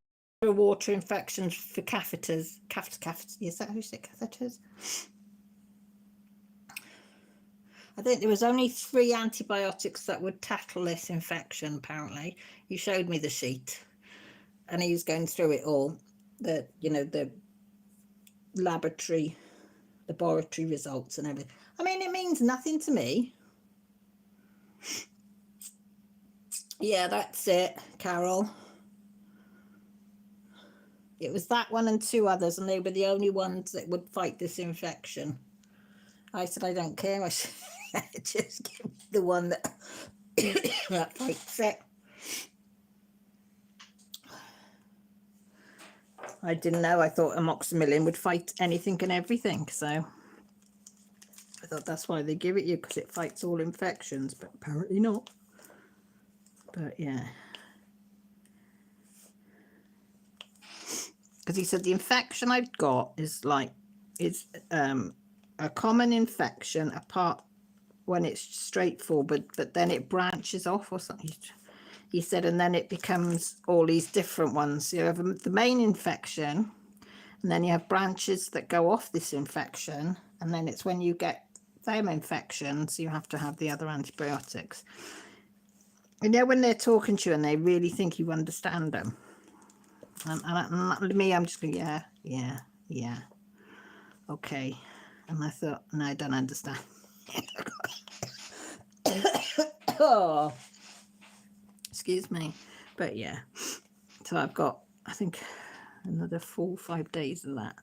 water infections for catheters. Catheters, is that how you say catheters? I think there was only 3 antibiotics that would tackle this infection, apparently. He showed me the sheet and he was going through it all. The, you know, the laboratory results and everything. I mean, it means nothing to me. Yeah, that's it, Carol. It was that one and 2 others, and they were the only ones that would fight this infection. I said, I don't care. I said, just give me the one that, that fights it. I didn't know. I thought amoxicillin would fight anything and everything. So I thought that's why they give it you, because it fights all infections, but apparently not. But yeah. Because he said the infection I've got is like, it's a common infection apart when it's straightforward, but then it branches off or something. He said, and then it becomes all these different ones. You have the main infection, and then you have branches that go off this infection, and then it's when you get them infections, you have to have the other antibiotics. You know, when they're talking to you and they really think you understand them. And me, I'm just going, yeah. Okay. And I thought, no, I don't understand. Oh, excuse me. But yeah. So I've got, I think, another 4 or 5 days of that.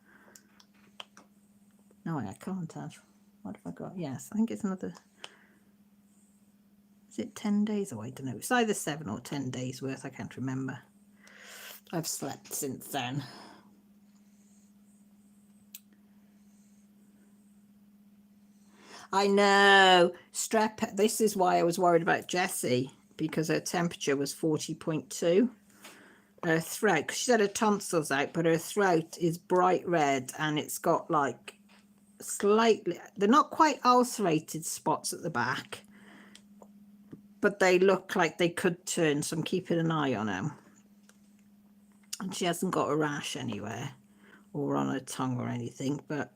No, I can't have. What have I got? Yes, I think it's another. Is it 10 days? Oh, I don't know. It's either 7 or 10 days worth. I can't remember. I've slept since then. I know. Strep. This is why I was worried about Jessie, because her temperature was 40.2. Her throat, because she had her tonsils out, but her throat is bright red and it's got like slightly, they're not quite ulcerated spots at the back, but they look like they could turn, so I'm keeping an eye on them. And she hasn't got a rash anywhere or on her tongue or anything, but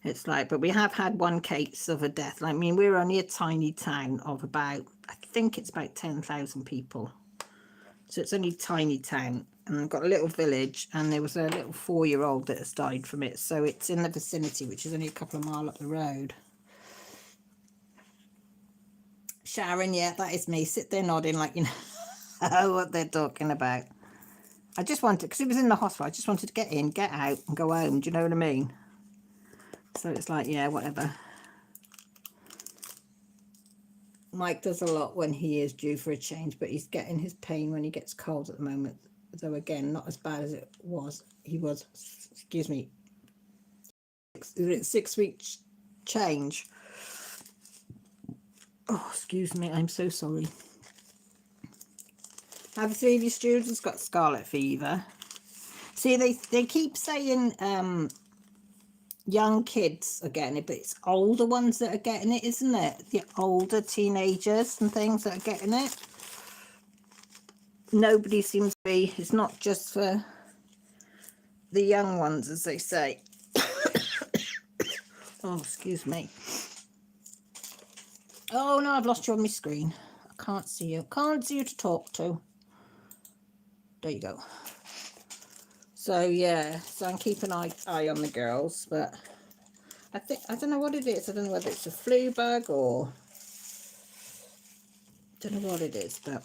it's like, but we have had 1 case of a death. I mean, we're only a tiny town of about, I think it's about 10,000 people. So it's only a tiny town, and I've got a little village, and there was a little 4-year-old that has died from it. So it's in the vicinity, which is only a couple of miles up the road. Sharon, yeah, that is me. Sit there nodding like you know what they're talking about. I just wanted, because it was in the hospital, I just wanted to get in, get out, and go home. Do you know what I mean? So it's like, yeah, whatever. Mike does a lot when he is due for a change, but he's getting his pain when he gets cold at the moment. Though again, not as bad as it was. He was, excuse me, 6 weeks change. Oh, excuse me, I'm so sorry. Have 3 of your students got scarlet fever? See, they keep saying young kids are getting it, but it's older ones that are getting it, isn't it? The older teenagers and things that are getting it. Nobody seems to be, it's not just for the young ones, as they say. Oh, excuse me. Oh no, I've lost you on my screen. I can't see you. Can't see you to talk to. There you go. So yeah, so I'm keeping an eye on the girls, but I don't know what it is. I don't know whether it's a flu bug or don't know what it is, but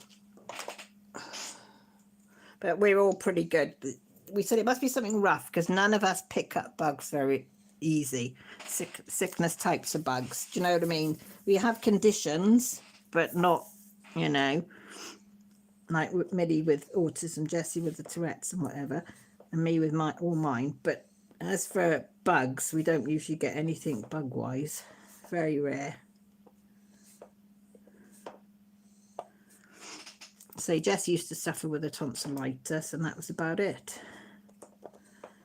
we're all pretty good. We said it must be something rough because none of us pick up bugs very easy. Sickness types of bugs. Do you know what I mean? We have conditions, but not, you know, like Millie with autism, Jessie with the Tourette's and whatever, and me with all mine. But as for bugs, we don't usually get anything bug-wise. Very rare. So Jessie used to suffer with a tonsillitis, and that was about it.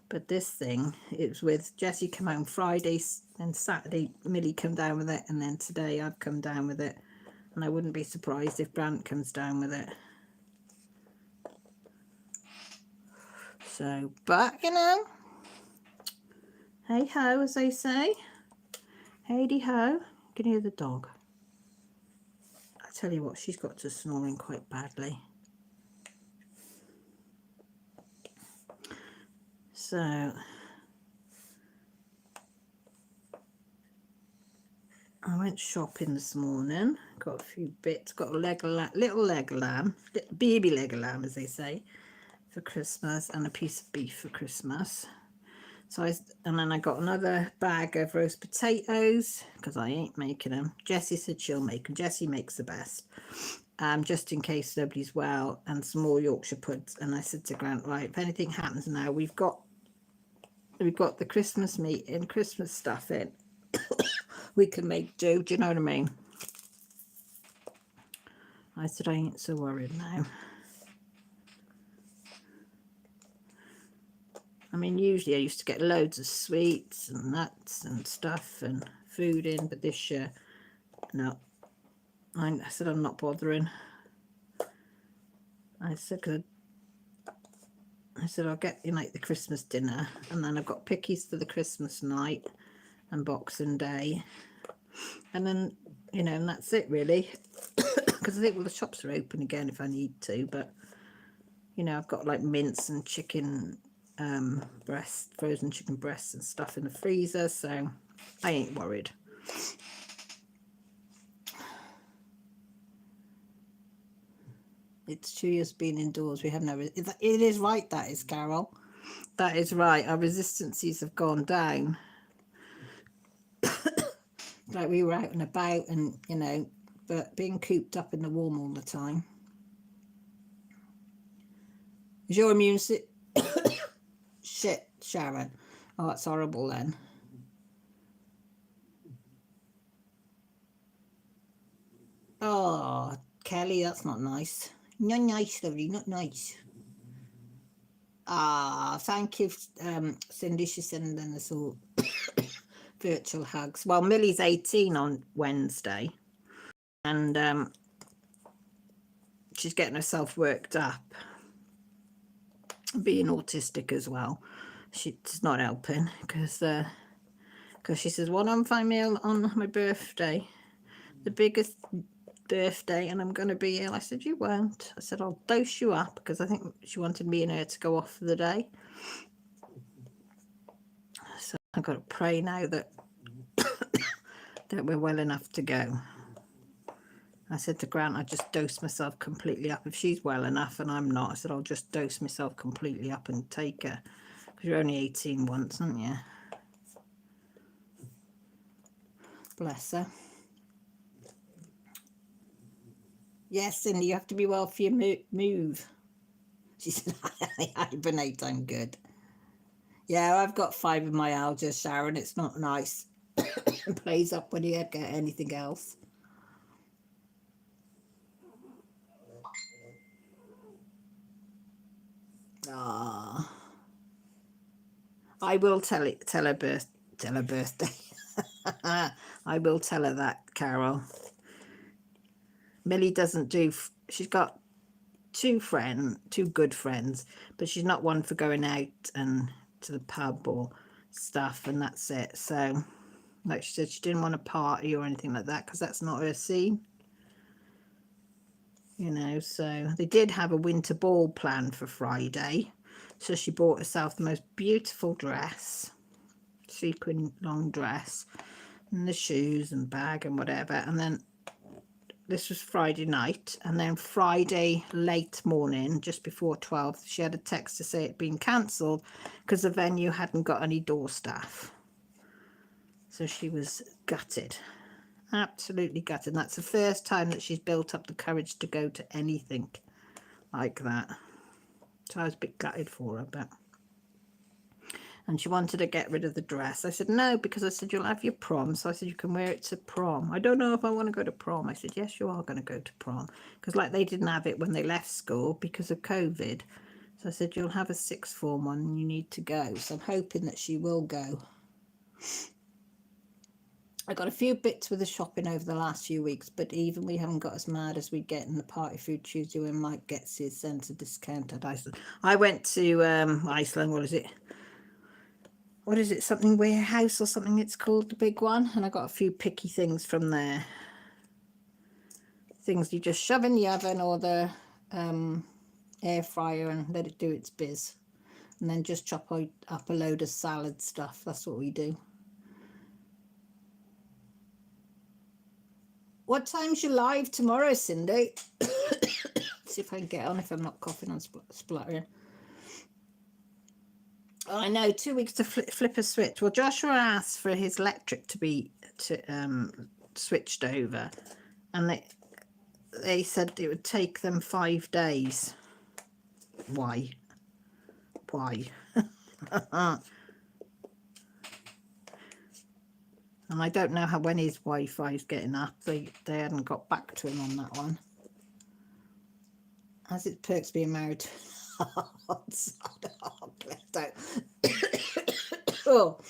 But this thing, it was with Jessie come home Friday, and Saturday Millie come down with it, and then today I've come down with it. And I wouldn't be surprised if Brant comes down with it. So, but you know, hey ho, as they say. Heidi ho. You can hear the dog. I tell you what, she's got to snoring quite badly. So I went shopping this morning, got a few bits, got a little leg lamb, baby leg lamb as they say, for Christmas, and a piece of beef for Christmas. So and then I got another bag of roast potatoes because I ain't making them. Jessie said she'll make them. Jessie makes the best, just in case nobody's well, and some more Yorkshire puds. And I said to Grant, right, if anything happens now, we've got the Christmas meat and Christmas stuff in. We can make do you know what I mean? I said I ain't so worried now. I mean, usually I used to get loads of sweets and nuts and stuff and food in, but this year, no. I said I'm not bothering. I said I'll get you like the Christmas dinner, and then I've got pickies for the Christmas night and Boxing Day, and then you know, and that's it really. Because I think, well, the shops are open again if I need to, but you know, I've got like mince and chicken frozen chicken breasts and stuff in the freezer, so I ain't worried. It's 2 years being indoors. We have no. It is right. That is, Carol. That is right. Our resistances have gone down. Like we were out and about, and you know, but being cooped up in the warm all the time. Is your immune shit, Sharon? Oh, that's horrible then. Oh, Kelly, that's not nice. Not nice, lovely. Not nice. Ah, thank you, Cindy. She's sending us all virtual hugs. Well, Millie's 18 on Wednesday, and she's getting herself worked up. Being autistic as well, she's not helping because she says, "Well, I'm find me on my birthday, the biggest birthday, and I'm going to be ill." I said, "You won't." I said, "I'll dose you up," because I think she wanted me and her to go off for the day. So I've got to pray now that that we're well enough to go. I said to Grant, I just dose myself completely up. If she's well enough and I'm not, I said, I'll just dose myself completely up and take her. Because you're only 18 once, aren't you? Bless her. Yes, Cindy, you have to be well for your move. She said, I hibernate, I'm good. Yeah, I've got fibromyalgia, Sharon. It's not nice. It plays up when you get anything else. Ah, I will tell her birthday. I will tell her that, Carol. Millie doesn't do. She's got two good friends, but she's not one for going out and to the pub or stuff, and that's it. So, like she said, she didn't want to party or anything like that because that's not her scene. You know, so they did have a winter ball planned for Friday. So she bought herself the most beautiful dress, sequin long dress, and the shoes and bag and whatever. And then this was Friday night. And then Friday late morning, just before 12, she had a text to say it'd been cancelled because the venue hadn't got any door staff. So she was gutted. Absolutely gutted. And that's the first time that she's built up the courage to go to anything like that. So I was a bit gutted for her, but... And she wanted to get rid of the dress. I said, no, because I said, you'll have your prom. So I said, you can wear it to prom. I don't know if I want to go to prom. I said, yes, you are going to go to prom. Because like they didn't have it when they left school because of COVID. So I said, you'll have a sixth form one and you need to go. So I'm hoping that she will go. I got a few bits with the shopping over the last few weeks, but even we haven't got as mad as we get in the Party Food Tuesday when Mike gets his centre discount at Iceland. I went to Iceland, what is it? Something warehouse or something it's called, the big one, and I got a few picky things from there. Things you just shove in the oven or the air fryer and let it do its biz. And then just chop up a load of salad stuff. That's what we do. What time's your live tomorrow, Cindy? See if I can get on if I'm not coughing and spluttering. Oh, I know, 2 weeks to flip a switch. Well, Joshua asked for his electric to be switched over, and they said it would take them 5 days. Why? And I don't know when his Wi-Fi is getting up. They hadn't got back to him on that one. As it perks being married to oh,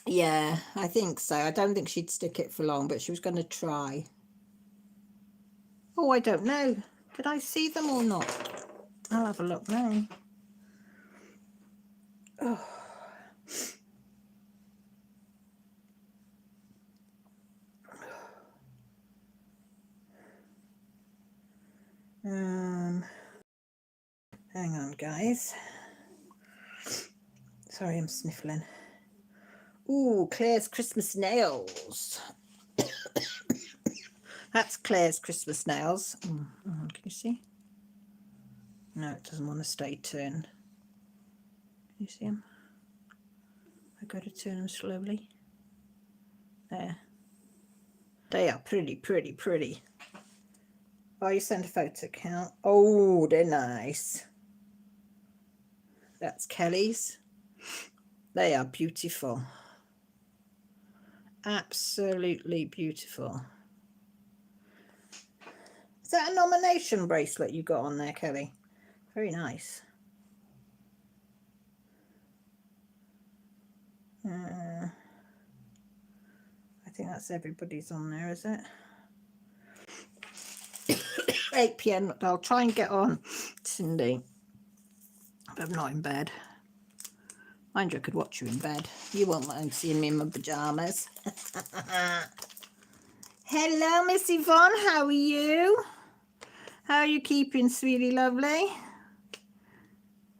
yeah, I think so. I don't think she'd stick it for long, but she was going to try. Oh, I don't know. Did I see them or not? I'll have a look now. Oh. Hang on, guys. Sorry, I'm sniffling. Ooh, Claire's Christmas nails. That's Claire's Christmas nails. Can you see? No, it doesn't want to stay turned. Can you see them? I got to turn them slowly. There. They are pretty, pretty, pretty. Oh, you sent a photo count. Oh, they're nice. That's Kelly's. They are beautiful. Absolutely beautiful. Is that a nomination bracelet you got on there, Kelly? Very nice. I think that's everybody's on there, is it? 8 p.m. I'll try and get on, Cindy. But I'm not in bed. Mind you, I could watch you in bed. You won't mind seeing me in my pajamas. Hello, Miss Yvonne. How are you? How are you keeping, sweetie lovely?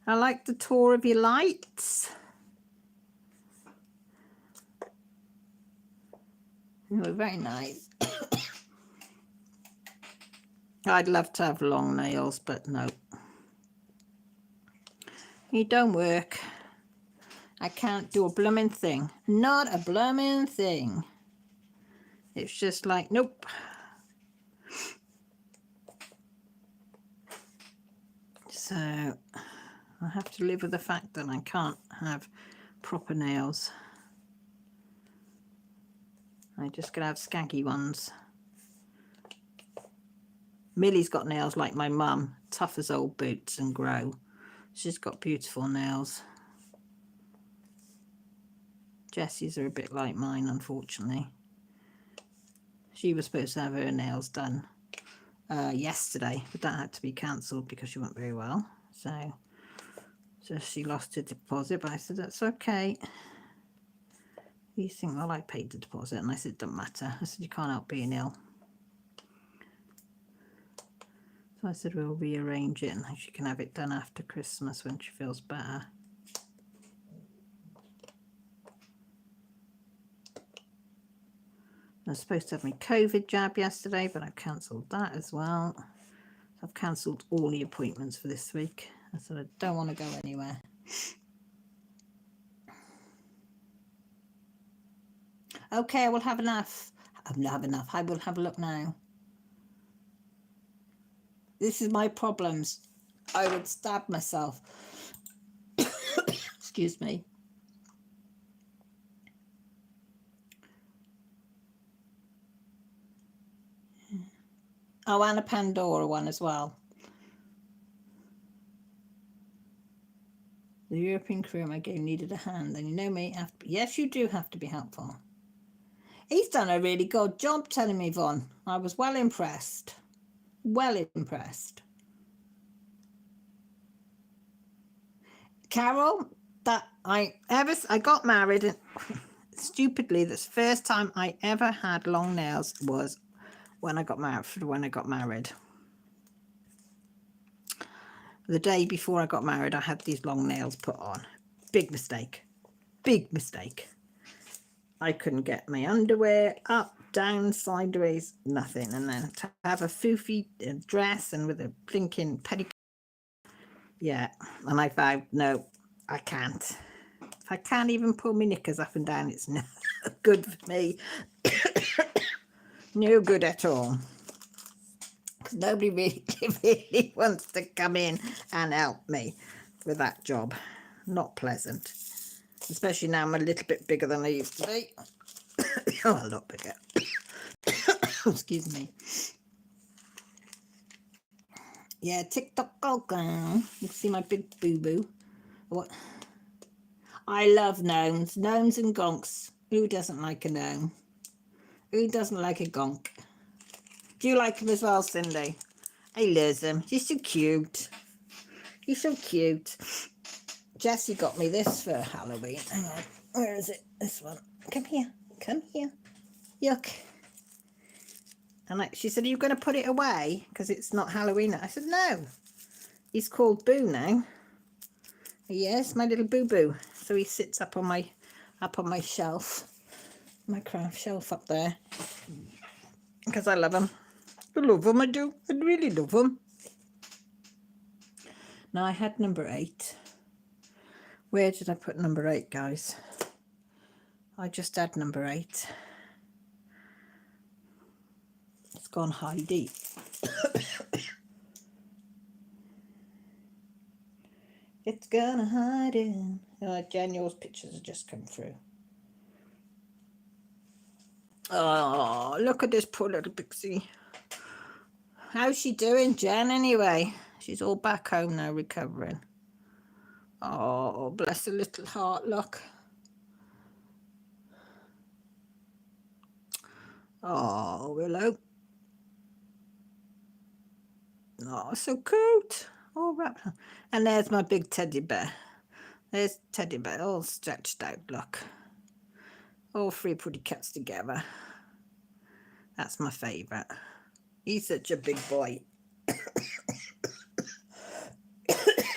I like the tour of your lights. They were very nice. I'd love to have long nails, but no. It don't work. I can't do a blooming thing. Not a blooming thing. It's just like, nope. So I have to live with the fact that I can't have proper nails. I'm just going to have skanky ones. Millie's got nails like my mum, tough as old boots and grow. She's got beautiful nails. Jessie's are a bit like mine, unfortunately. She was supposed to have her nails done yesterday, but that had to be cancelled because she wasn't very well. So she lost her deposit, but I said, that's okay. You think, well, I paid the deposit, and I said, it doesn't matter. I said, you can't help being ill. So I said, we'll rearrange it, and she can have it done after Christmas when she feels better. I was supposed to have my COVID jab yesterday, but I've cancelled that as well. So I've cancelled all the appointments for this week. I said, I don't want to go anywhere. Okay, I will have enough. I will have enough. I will have a look now. This is my problems. I would stab myself. Excuse me. Oh, and a Pandora one as well. The European crew I gave needed a hand. Then you know me. Yes, you do have to be helpful. He's done a really good job telling me, Yvonne. I was well impressed. Well impressed. Carol, that I got married, and stupidly, this first time I ever had long nails was when I got married. The day before I got married, I had these long nails put on. Big mistake. Big mistake. I couldn't get my underwear up, down, sideways, nothing. And then to have a foofy dress and with a blinking petticoat. Yeah. And I vowed, no, I can't. If I can't even pull my knickers up and down, it's no good for me. No good at all. Because nobody really wants to come in and help me with that job. Not pleasant. Especially now I'm a little bit bigger than I used to be. Oh, a lot bigger. Excuse me. Yeah, TikTok go girl. You see my big boo-boo. What? I love gnomes. Gnomes and gonks. Who doesn't like a gnome? Who doesn't like a gonk? Do you like them as well, Cindy? I love them. You're so cute. You're so cute. Jessie got me this for Halloween. Hang on. Where is it? This one. Come here. Come here. Yuck. And she said, are you going to put it away? Because it's not Halloween. I said, no. He's called Boo now. Yes, my little boo-boo. So he sits up on my shelf. My craft shelf up there. Because I love him. I love him, I do. I really love him. Now I had number 8. Where did I put number 8, guys? I just had number 8. It's gone Heidi. It's gonna hide in. Daniel's pictures have just come through. Oh, look at this poor little pixie. How's she doing, Jen, anyway? She's all back home now, recovering. Oh, bless her little heart, look. Oh, Willow. Oh, so cute. Oh, and there's my big teddy bear. There's teddy bear all stretched out, look. All 3 pretty cats together. That's my favourite. He's such a big boy.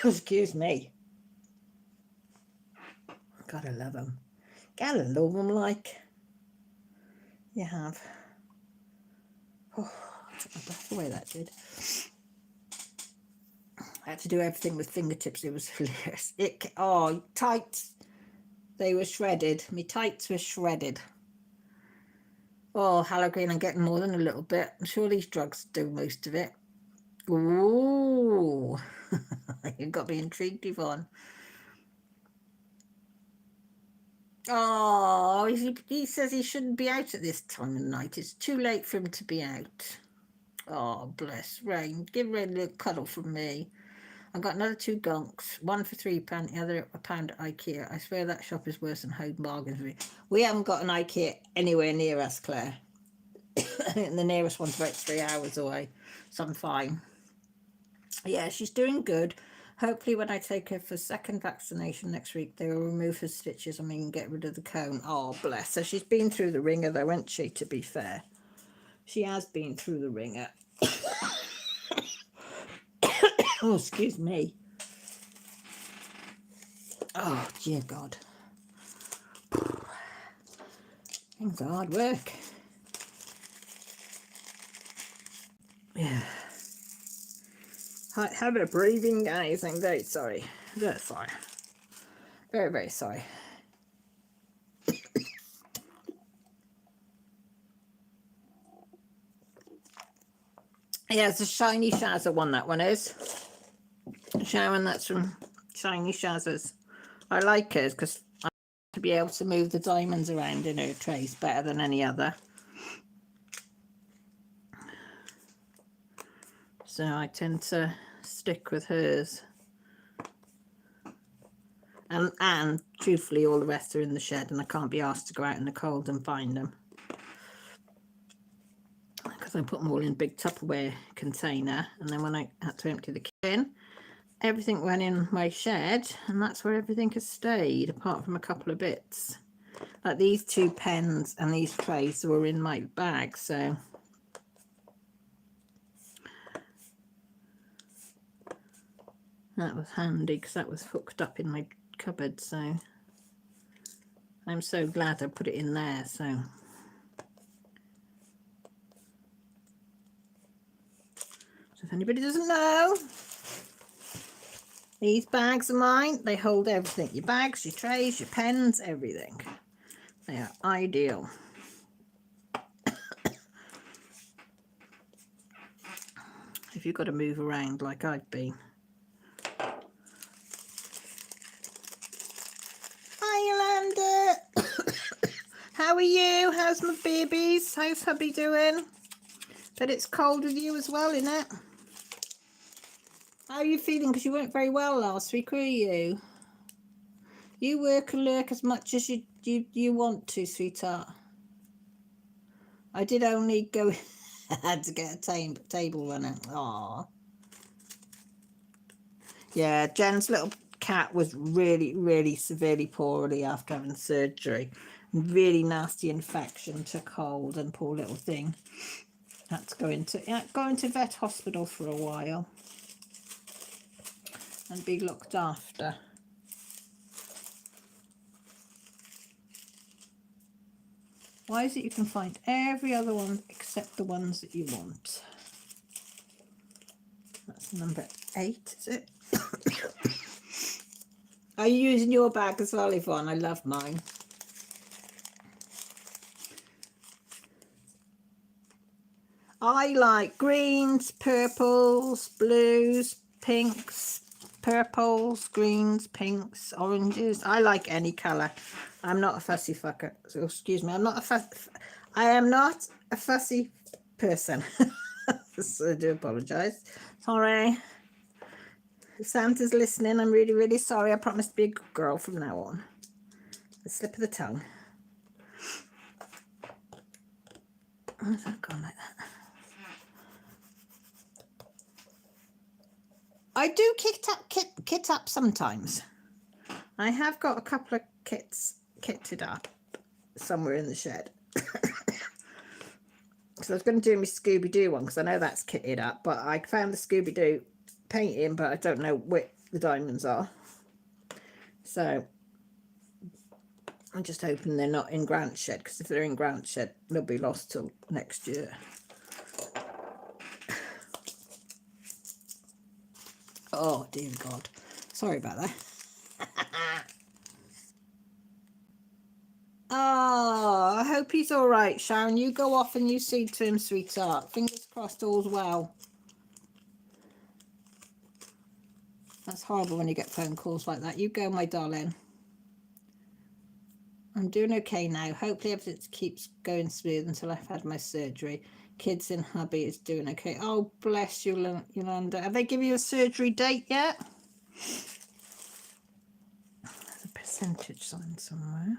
Excuse me. Gotta love him. Gotta love him like. You have. Oh, I took my breath away, that did. I had to do everything with fingertips. It was hilarious. Oh, tights. They were shredded. My tights were shredded. Oh, Halloween, I'm getting more than a little bit. I'm sure these drugs do most of it. Ooh. You've got me intrigued, Yvonne. Oh, he says he shouldn't be out at this time of night. It's too late for him to be out. Oh, bless Rain. Give Rain a little cuddle from me. I've got another 2 gonks. One for £3, the other £1 at IKEA. I swear that shop is worse than home bargains. We haven't got an IKEA anywhere near us, Claire. And the nearest one's about 3 hours away. So I'm fine. Yeah, she's doing good. Hopefully when I take her for 2nd vaccination next week, they will remove her stitches and we can get rid of the cone. Oh, bless her. She's been through the ringer though, hasn't she, to be fair? She has been through the ringer. Oh, excuse me. Oh, dear God. Things are hard work. Yeah. Having a breathing, guys. I'm very sorry. Very sorry. Very, very sorry. Yeah, it's a Shiny Shazza one, that one is. Sharon, that's from Shiny Shazzas. I like hers because I like to be able to move the diamonds around in her trays better than any other. So I tend to stick with hers. And truthfully, all the rest are in the shed and I can't be asked to go out in the cold and find them. So I put them all in a big Tupperware container, and then when I had to empty the tin, everything went in my shed, and that's where everything has stayed, apart from a couple of bits. Like these 2 pens and these trays were in my bag, so that was handy because that was hooked up in my cupboard. So I'm so glad I put it in there. So if anybody doesn't know, these bags are mine. They hold everything, your bags, your trays, your pens, everything. They are ideal. If you've got to move around like I've been. Hi Yolanda. How are you? How's my babies? How's hubby doing? But it's cold with you as well, isn't it? How are you feeling? Because you weren't very well last week, were you? You work and lurk as much as you want to, sweetheart. I did only go to get a table runner. Aww. Yeah, Jen's little cat was really severely poorly after having surgery. Really nasty infection, took hold, and poor little thing had to go into vet hospital for a while and be looked after. Why is it you can find every other one except the ones that you want? That's number 8, is it? Are you using your bag as well, Yvonne? I love mine. I like greens, purples, blues, pinks, purples, greens, pinks, oranges. I like any colour. I'm not a fussy fucker. So, excuse me. I am not a fussy person. So I do apologise. Sorry. If Santa's listening, I'm really sorry. I promise to be a good girl from now on. The slip of the tongue. Where's that gone like that? I do kit up sometimes. I have got a couple of kits kitted up somewhere in the shed. So I was going to do my Scooby-Doo one because I know that's kitted up, but I found the Scooby-Doo painting, but I don't know where the diamonds are. So I'm just hoping they're not in Grant's shed, because if they're in Grant's shed, they'll be lost till next year. Oh, dear God. Sorry about that. Oh, I hope he's all right, Sharon. You go off and you see to him, sweetheart. Fingers crossed all's well. That's horrible when you get phone calls like that. You go, my darling. I'm doing okay now. Hopefully everything keeps going smooth until I've had my surgery. Kids and hubby is doing okay. Oh, bless you, Yolanda. Have they given you a surgery date yet? There's a percentage sign somewhere.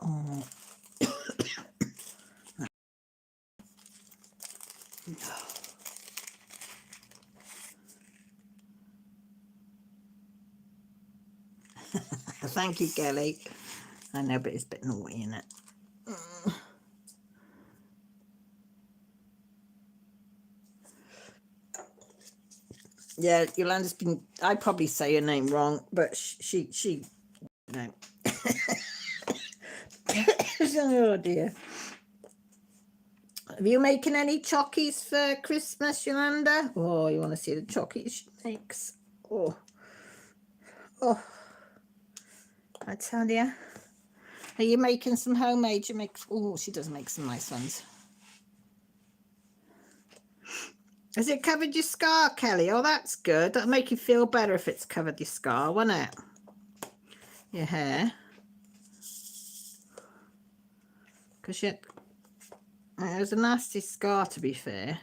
Oh. Thank you, Kelly. I know, but it's a bit naughty, isn't it? Yeah, Yolanda's been, I probably say her name wrong, but she no. Oh dear. Are you making any chockies for Christmas, Yolanda? Oh, you want to see the chockies she makes? Oh, I tell you. Are you making some homemade? You make, oh, she does make some nice ones. Has it covered your scar, Kelly? Oh, that's good. That'll make you feel better if it's covered your scar, won't it? Your hair. Because it was a nasty scar, to be fair.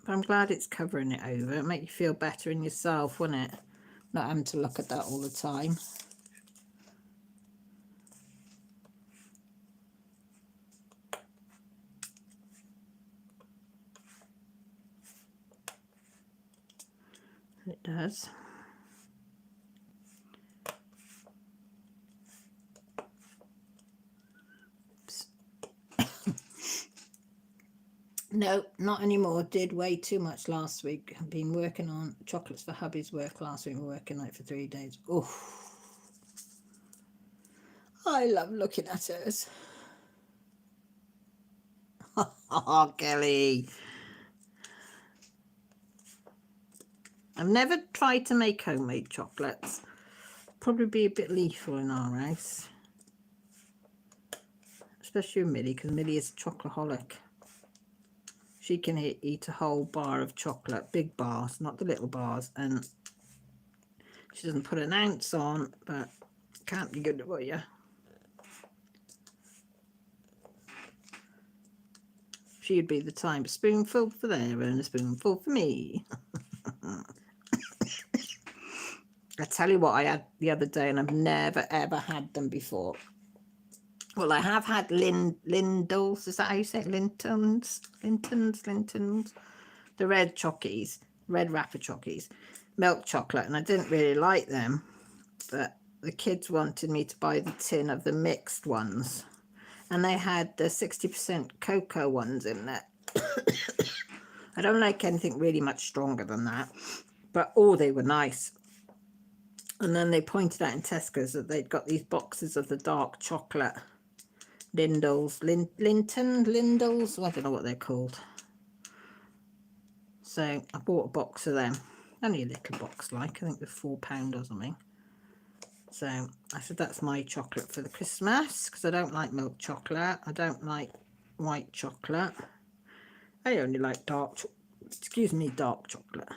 But I'm glad it's covering it over. It'll make you feel better in yourself, won't it? Not having to look at that all the time. It does. No, not anymore. Did way too much last week. I've been working on chocolates for hubby's work last week. We're working like for 3 days. Oh, I love looking at hers. Oh, Kelly. I've never tried to make homemade chocolates. Probably be a bit lethal in our house. Especially with Millie, because Millie is a chocoholic. She can eat a whole bar of chocolate, big bars, not the little bars, and she doesn't put an ounce on, but can't be good for you. She'd be the time, a spoonful for there and a spoonful for me. I tell you what I had the other day, and I've never ever had them before. Well, I have had Lindals, is that how you say it? Lintons. The red chockies, red wrapper chockies, milk chocolate, and I didn't really like them, but the kids wanted me to buy the tin of the mixed ones, and they had the 60% cocoa ones in there. I don't like anything really much stronger than that, but oh, they were nice. And then they pointed out in Tesco's that they'd got these boxes of the dark chocolate Lindals, Lindals, I don't know what they're called. So I bought a box of them, only a little box, like I think they're £4 or something. So I said that's my chocolate for the Christmas, because I don't like milk chocolate, I don't like white chocolate, I only like dark chocolate.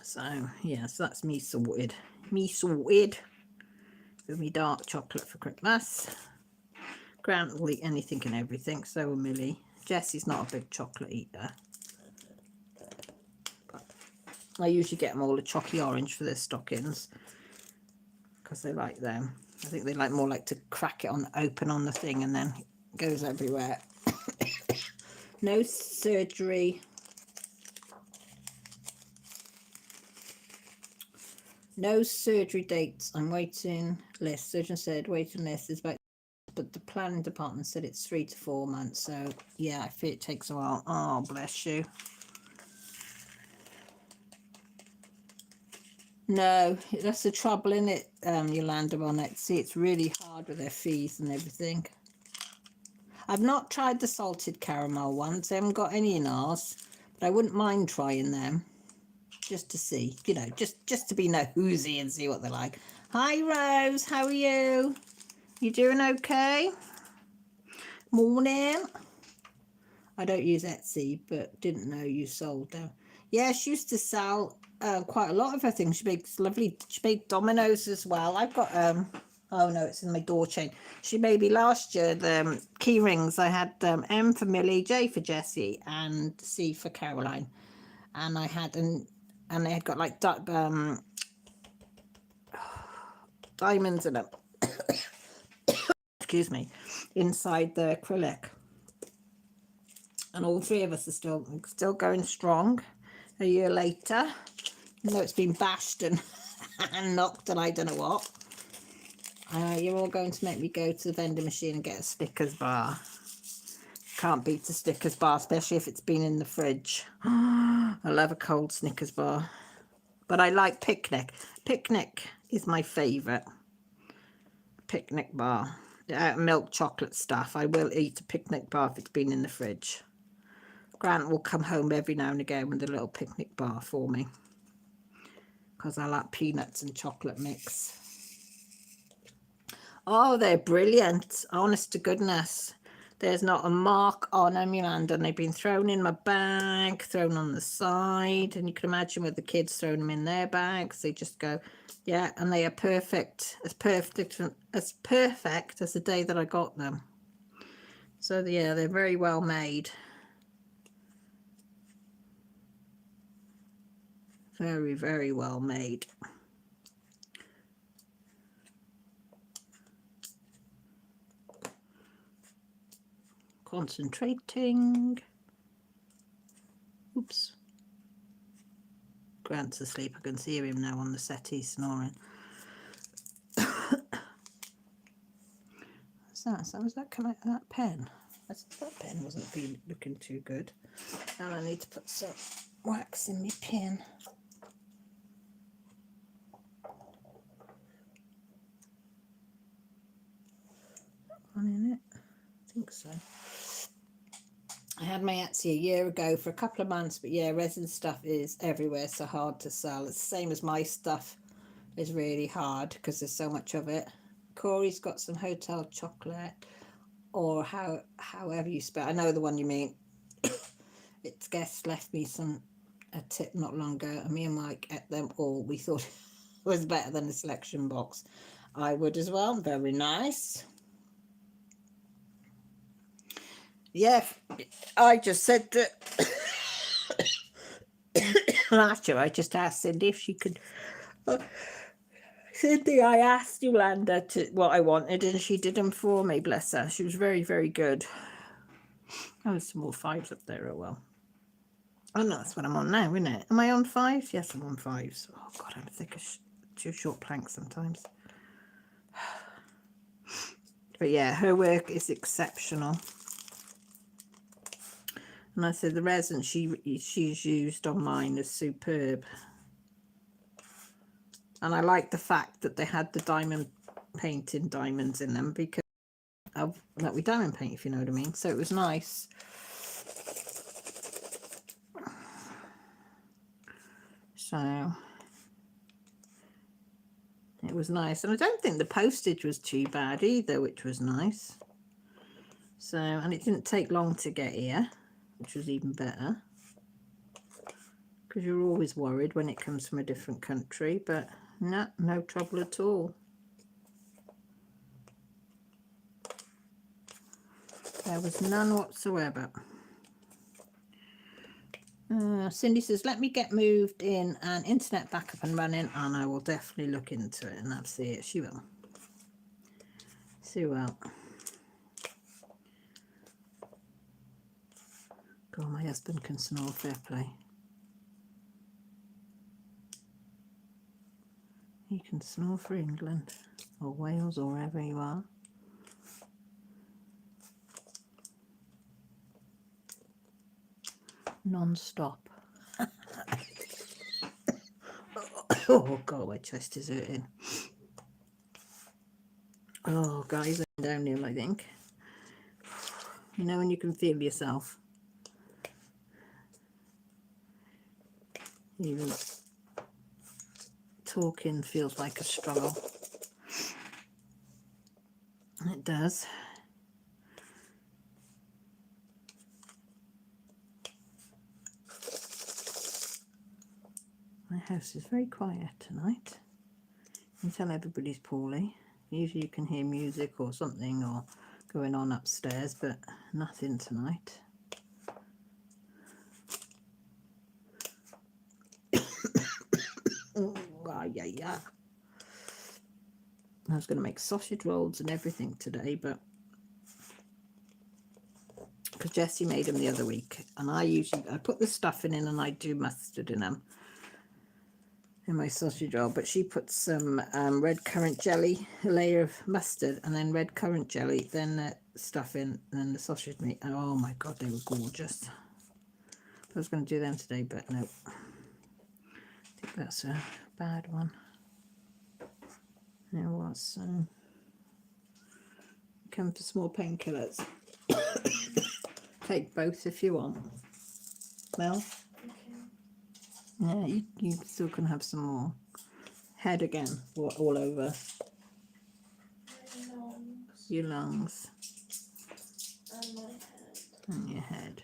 So yeah, so that's me sorted with me dark chocolate for Christmas. Grant will eat anything and everything, so will Millie. Jessie's not a big chocolate eater, but I usually get them all a chalky orange for their stockings because they like them. I think they like more like to crack it open on the thing and then it goes everywhere. No surgery. No surgery dates. I'm waiting list. Surgeon said waiting list is about, but the planning department said it's 3 to 4 months. So yeah, I feel it takes a while. Oh, bless you. No, that's the trouble in it, Yolanda, on it. See, it's really hard with their fees and everything. I've not tried the salted caramel ones. They haven't got any in ours, but I wouldn't mind trying them just to see, you know, just to be nosy and see what they're like. Hi, Rose. How are you? You doing okay? Morning. I don't use Etsy, but didn't know you sold them. Yeah, she used to sell quite a lot of her things. She makes lovely, she made dominoes as well. I've got, oh no, it's in my door chain. She made me last year the key rings. I had M for Millie, J for Jessie, and C for Caroline. And I had, and they had got like diamonds in them. Excuse me, inside the acrylic. And all three of us are still going strong a year later, even though it's been bashed and, and knocked and I don't know what. You're all going to make me go to the vending machine and get a Snickers bar. Can't beat a Snickers bar, especially if it's been in the fridge. I love a cold Snickers bar. But I like Picnic. Picnic is my favourite. Picnic bar. Milk chocolate stuff. I will eat a Picnic bar if it's been in the fridge. Grant will come home every now and again with a little picnic bar for me because I like peanuts and chocolate mix. Oh, they're brilliant. Honest to goodness. There's not a mark on them, Yolanda, and they've been thrown in my bag, thrown on the side, and you can imagine with the kids throwing them in their bags, they just go, yeah, and they are perfect as perfect as the day that I got them. So yeah, they're very well made. Very, very well made. Concentrating. Oops. Grant's asleep. I can see him now on the settee snoring. What's that? Was that come out of that pen? That pen wasn't looking too good. And I need to put some wax in my pen. One in it? I think so. I had my Etsy a year ago for a couple of months, but yeah, resin stuff is everywhere, so hard to sell. It's the same as my stuff is really hard because there's so much of it. Corey's got some hotel chocolate, or however you spell. I know the one you mean. Its guest left me a tip not long ago, and me and Mike ate them all. We thought it was better than the selection box. I would as well. Very nice. Yeah, I just said that last year. I just asked Cindy if she could. Cindy, I asked Yolanda what I wanted, and she did them for me. Bless her. She was very, very good. Oh, there's some more 5s up there. Oh well. Oh no, that's what I'm on now, isn't it? Am I on 5s? Yes, I'm on 5s. Oh God, I'm thick as too short planks sometimes. But yeah, her work is exceptional. And I said the resin she's used on mine is superb. And I like the fact that they had the diamond painting diamonds in them because of that we diamond paint, if you know what I mean. So it was nice. So it was nice. And I don't think the postage was too bad either, which was nice. So, and it didn't take long to get here, which was even better. Because you're always worried when it comes from a different country, but no trouble at all. There was none whatsoever. Cindy says, let me get moved in and internet back up and running, and I will definitely look into it. And that's it. She will. She will. God, my husband can snore, fair play. He can snore for England or Wales or wherever you are. Non-stop. Oh God, my chest is hurting. Oh, guys, I'm downhill, I think. You know when you can feel yourself. Even talking feels like a struggle. It does. My house is very quiet tonight. You can tell everybody's poorly. Usually you can hear music or something or going on upstairs, but nothing tonight. Oh, yeah. I was going to make sausage rolls and everything today, but because Jessie made them the other week, and I put the stuffing in and I do mustard in them in my sausage roll, but she puts some red currant jelly, a layer of mustard, and then red currant jelly, then the stuffing, and then the sausage meat. And oh my God, they were gorgeous. I was going to do them today, but no. I think that's a bad one. There was come for small painkillers. Take both if you want. Mel? Yeah, you still can have some more. Head again, all over. Your lungs. And my head. And your head.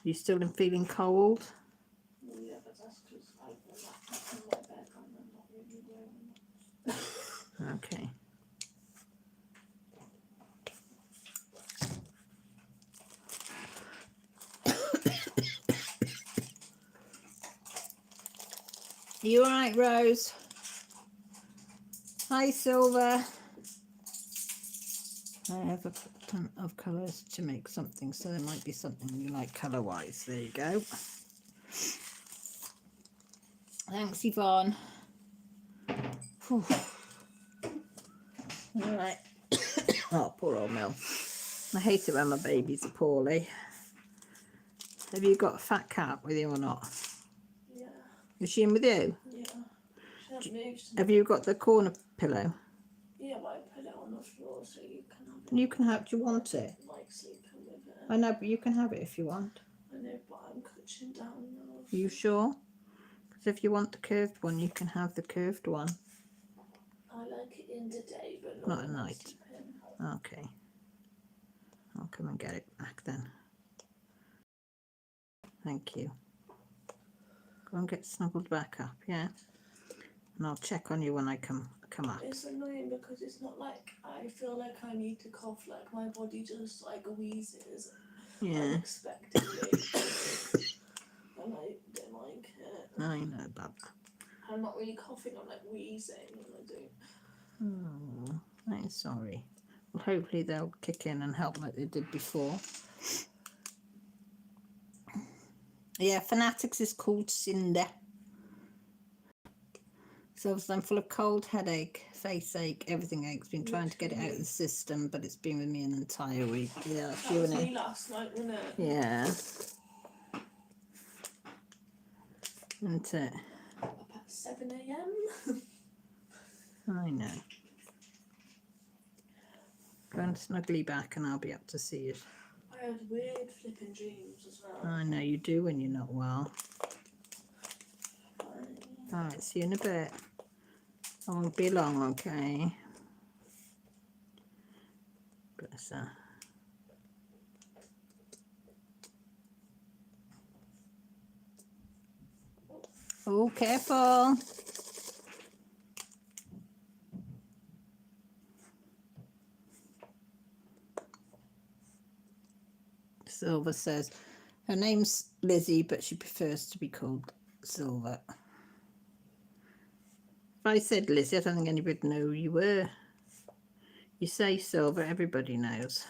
You still feeling cold? Yeah, but that's because I've been wrapped in my bed and I'm not really wearing it. Okay. You all right, Rose? Hi, Silver. I have of colours to make something, so there might be something you like colour wise. There you go. Thanks, Yvonne. Whew. All right. Oh, poor old Mel. I hate it when my babies are poorly. Have you got a fat cat with you or not? Yeah. Is she in with you? Yeah. She hasn't moved. Have you got the corner pillow? Yeah, but I put it on the floor so you can have it. You can have. Do you want it? Like sleeping with it. I know, but you can have it if you want. I know, but I'm coaching down now. Are you sure? Because if you want the curved one, you can have the curved one. I like it in the day, but Not at when I'm night. sleeping. Okay. I'll come and get it back then. Thank you. Go and get snuggled back up, yeah? And I'll check on you when I come up. It's annoying because it's not like I feel like I need to cough, like my body just like wheezes unexpectedly. And I don't like it. I know, Bub. I'm not really coughing, I'm like wheezing and I don't. Oh, I'm sorry. Well, hopefully they'll kick in and help like they did before. Yeah, Fanatics is called Cinder. So I'm full of cold, headache, face ache, everything aches. Been trying to get it out of the system, but it's been with me an entire week. Yeah, that was me last night, wasn't it? Yeah. Isn't it? Up at 7 AM. I know. Go and snuggly back and I'll be up to see you. I had weird flipping dreams as well. I know you do when you're not well. Alright, see you in a bit. I won't be long, okay? Bless her. Oh, careful. Silver says her name's Lizzie, but she prefers to be called Silver. If I said Lizzie, I don't think anybody would know who you were. You say Silver, everybody knows.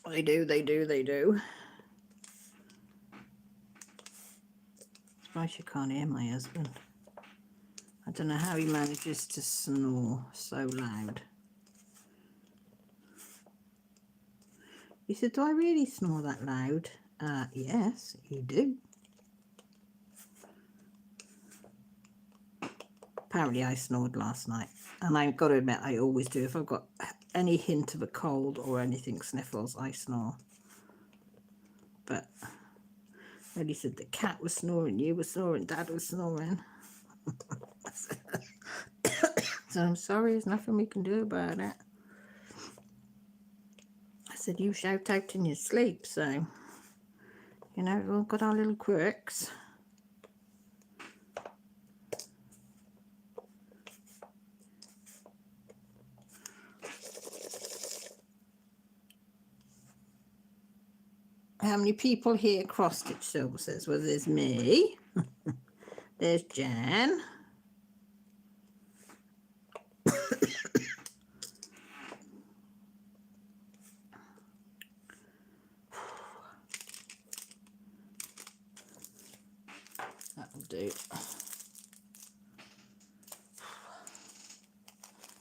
They do, they do, they do. Surprised you can't hear my husband. I don't know how he manages to snore so loud. He said, do I really snore that loud? Yes, you do. Apparently I snored last night. And I've got to admit, I always do. If I've got any hint of a cold or anything, sniffles, I snore. But then he said the cat was snoring, you were snoring, Dad was snoring. So I'm sorry, there's nothing we can do about it. I said, you shout out in your sleep, so, you know, we've all got our little quirks. How many people here cross-stitch, Silver says? Well, there's me. There's Jan. That'll do.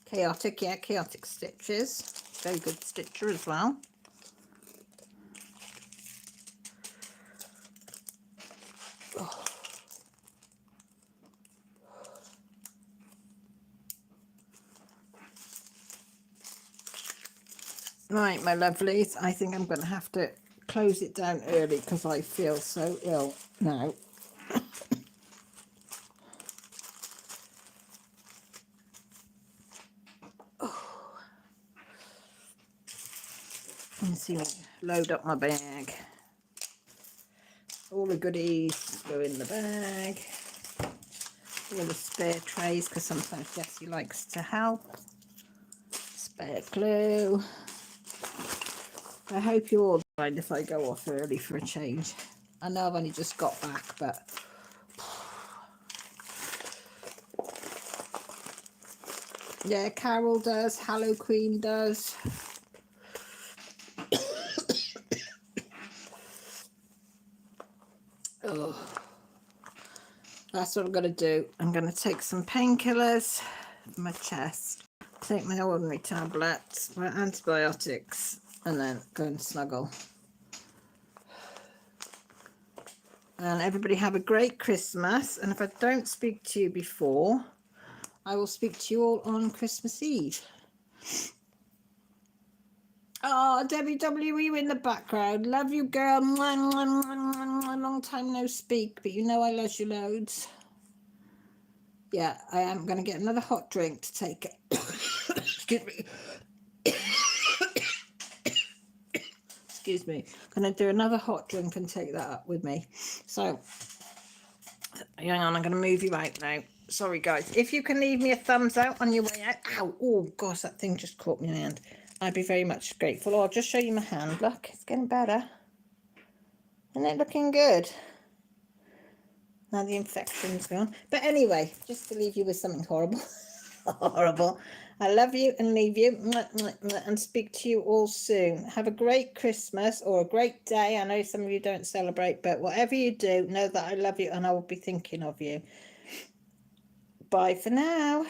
Chaotic, yeah, chaotic stitches. Very good stitcher as well. Oh. Right, my lovelies, I think I'm going to have to close it down early because I feel so ill now. Let's see, load up my bag. All the goodies go in the bag. All the spare trays, because sometimes Jessie likes to help. Spare glue. I hope you all mind if I go off early for a change. I know I've only just got back, but Yeah, Carol does. Hello Queen does. Oh, that's what I'm going to do. I'm going to take some painkillers for my chest, take my ordinary tablets, my antibiotics, and then go and snuggle. And everybody have a great Christmas. And if I don't speak to you before, I will speak to you all on Christmas Eve. Oh, Debbie W, in the background. Love you, girl. Mwah, mwah, mwah, mwah, mwah. Long time no speak, but you know I love you loads. Yeah, I am going to get another hot drink to take. Excuse me. Excuse me. Going to do another hot drink and take that up with me. So, hang on, I'm going to move you out now. Sorry, guys. If you can leave me a thumbs out on your way out. Ow, oh, gosh, that thing just caught me in the hand. I'd be very much grateful. I'll just show you my hand. Look, it's getting better. Isn't it looking good? Now the infection's gone. But anyway, just to leave you with something horrible. Horrible. I love you and leave you and speak to you all soon. Have a great Christmas or a great day. I know some of you don't celebrate, but whatever you do, know that I love you and I will be thinking of you. Bye for now.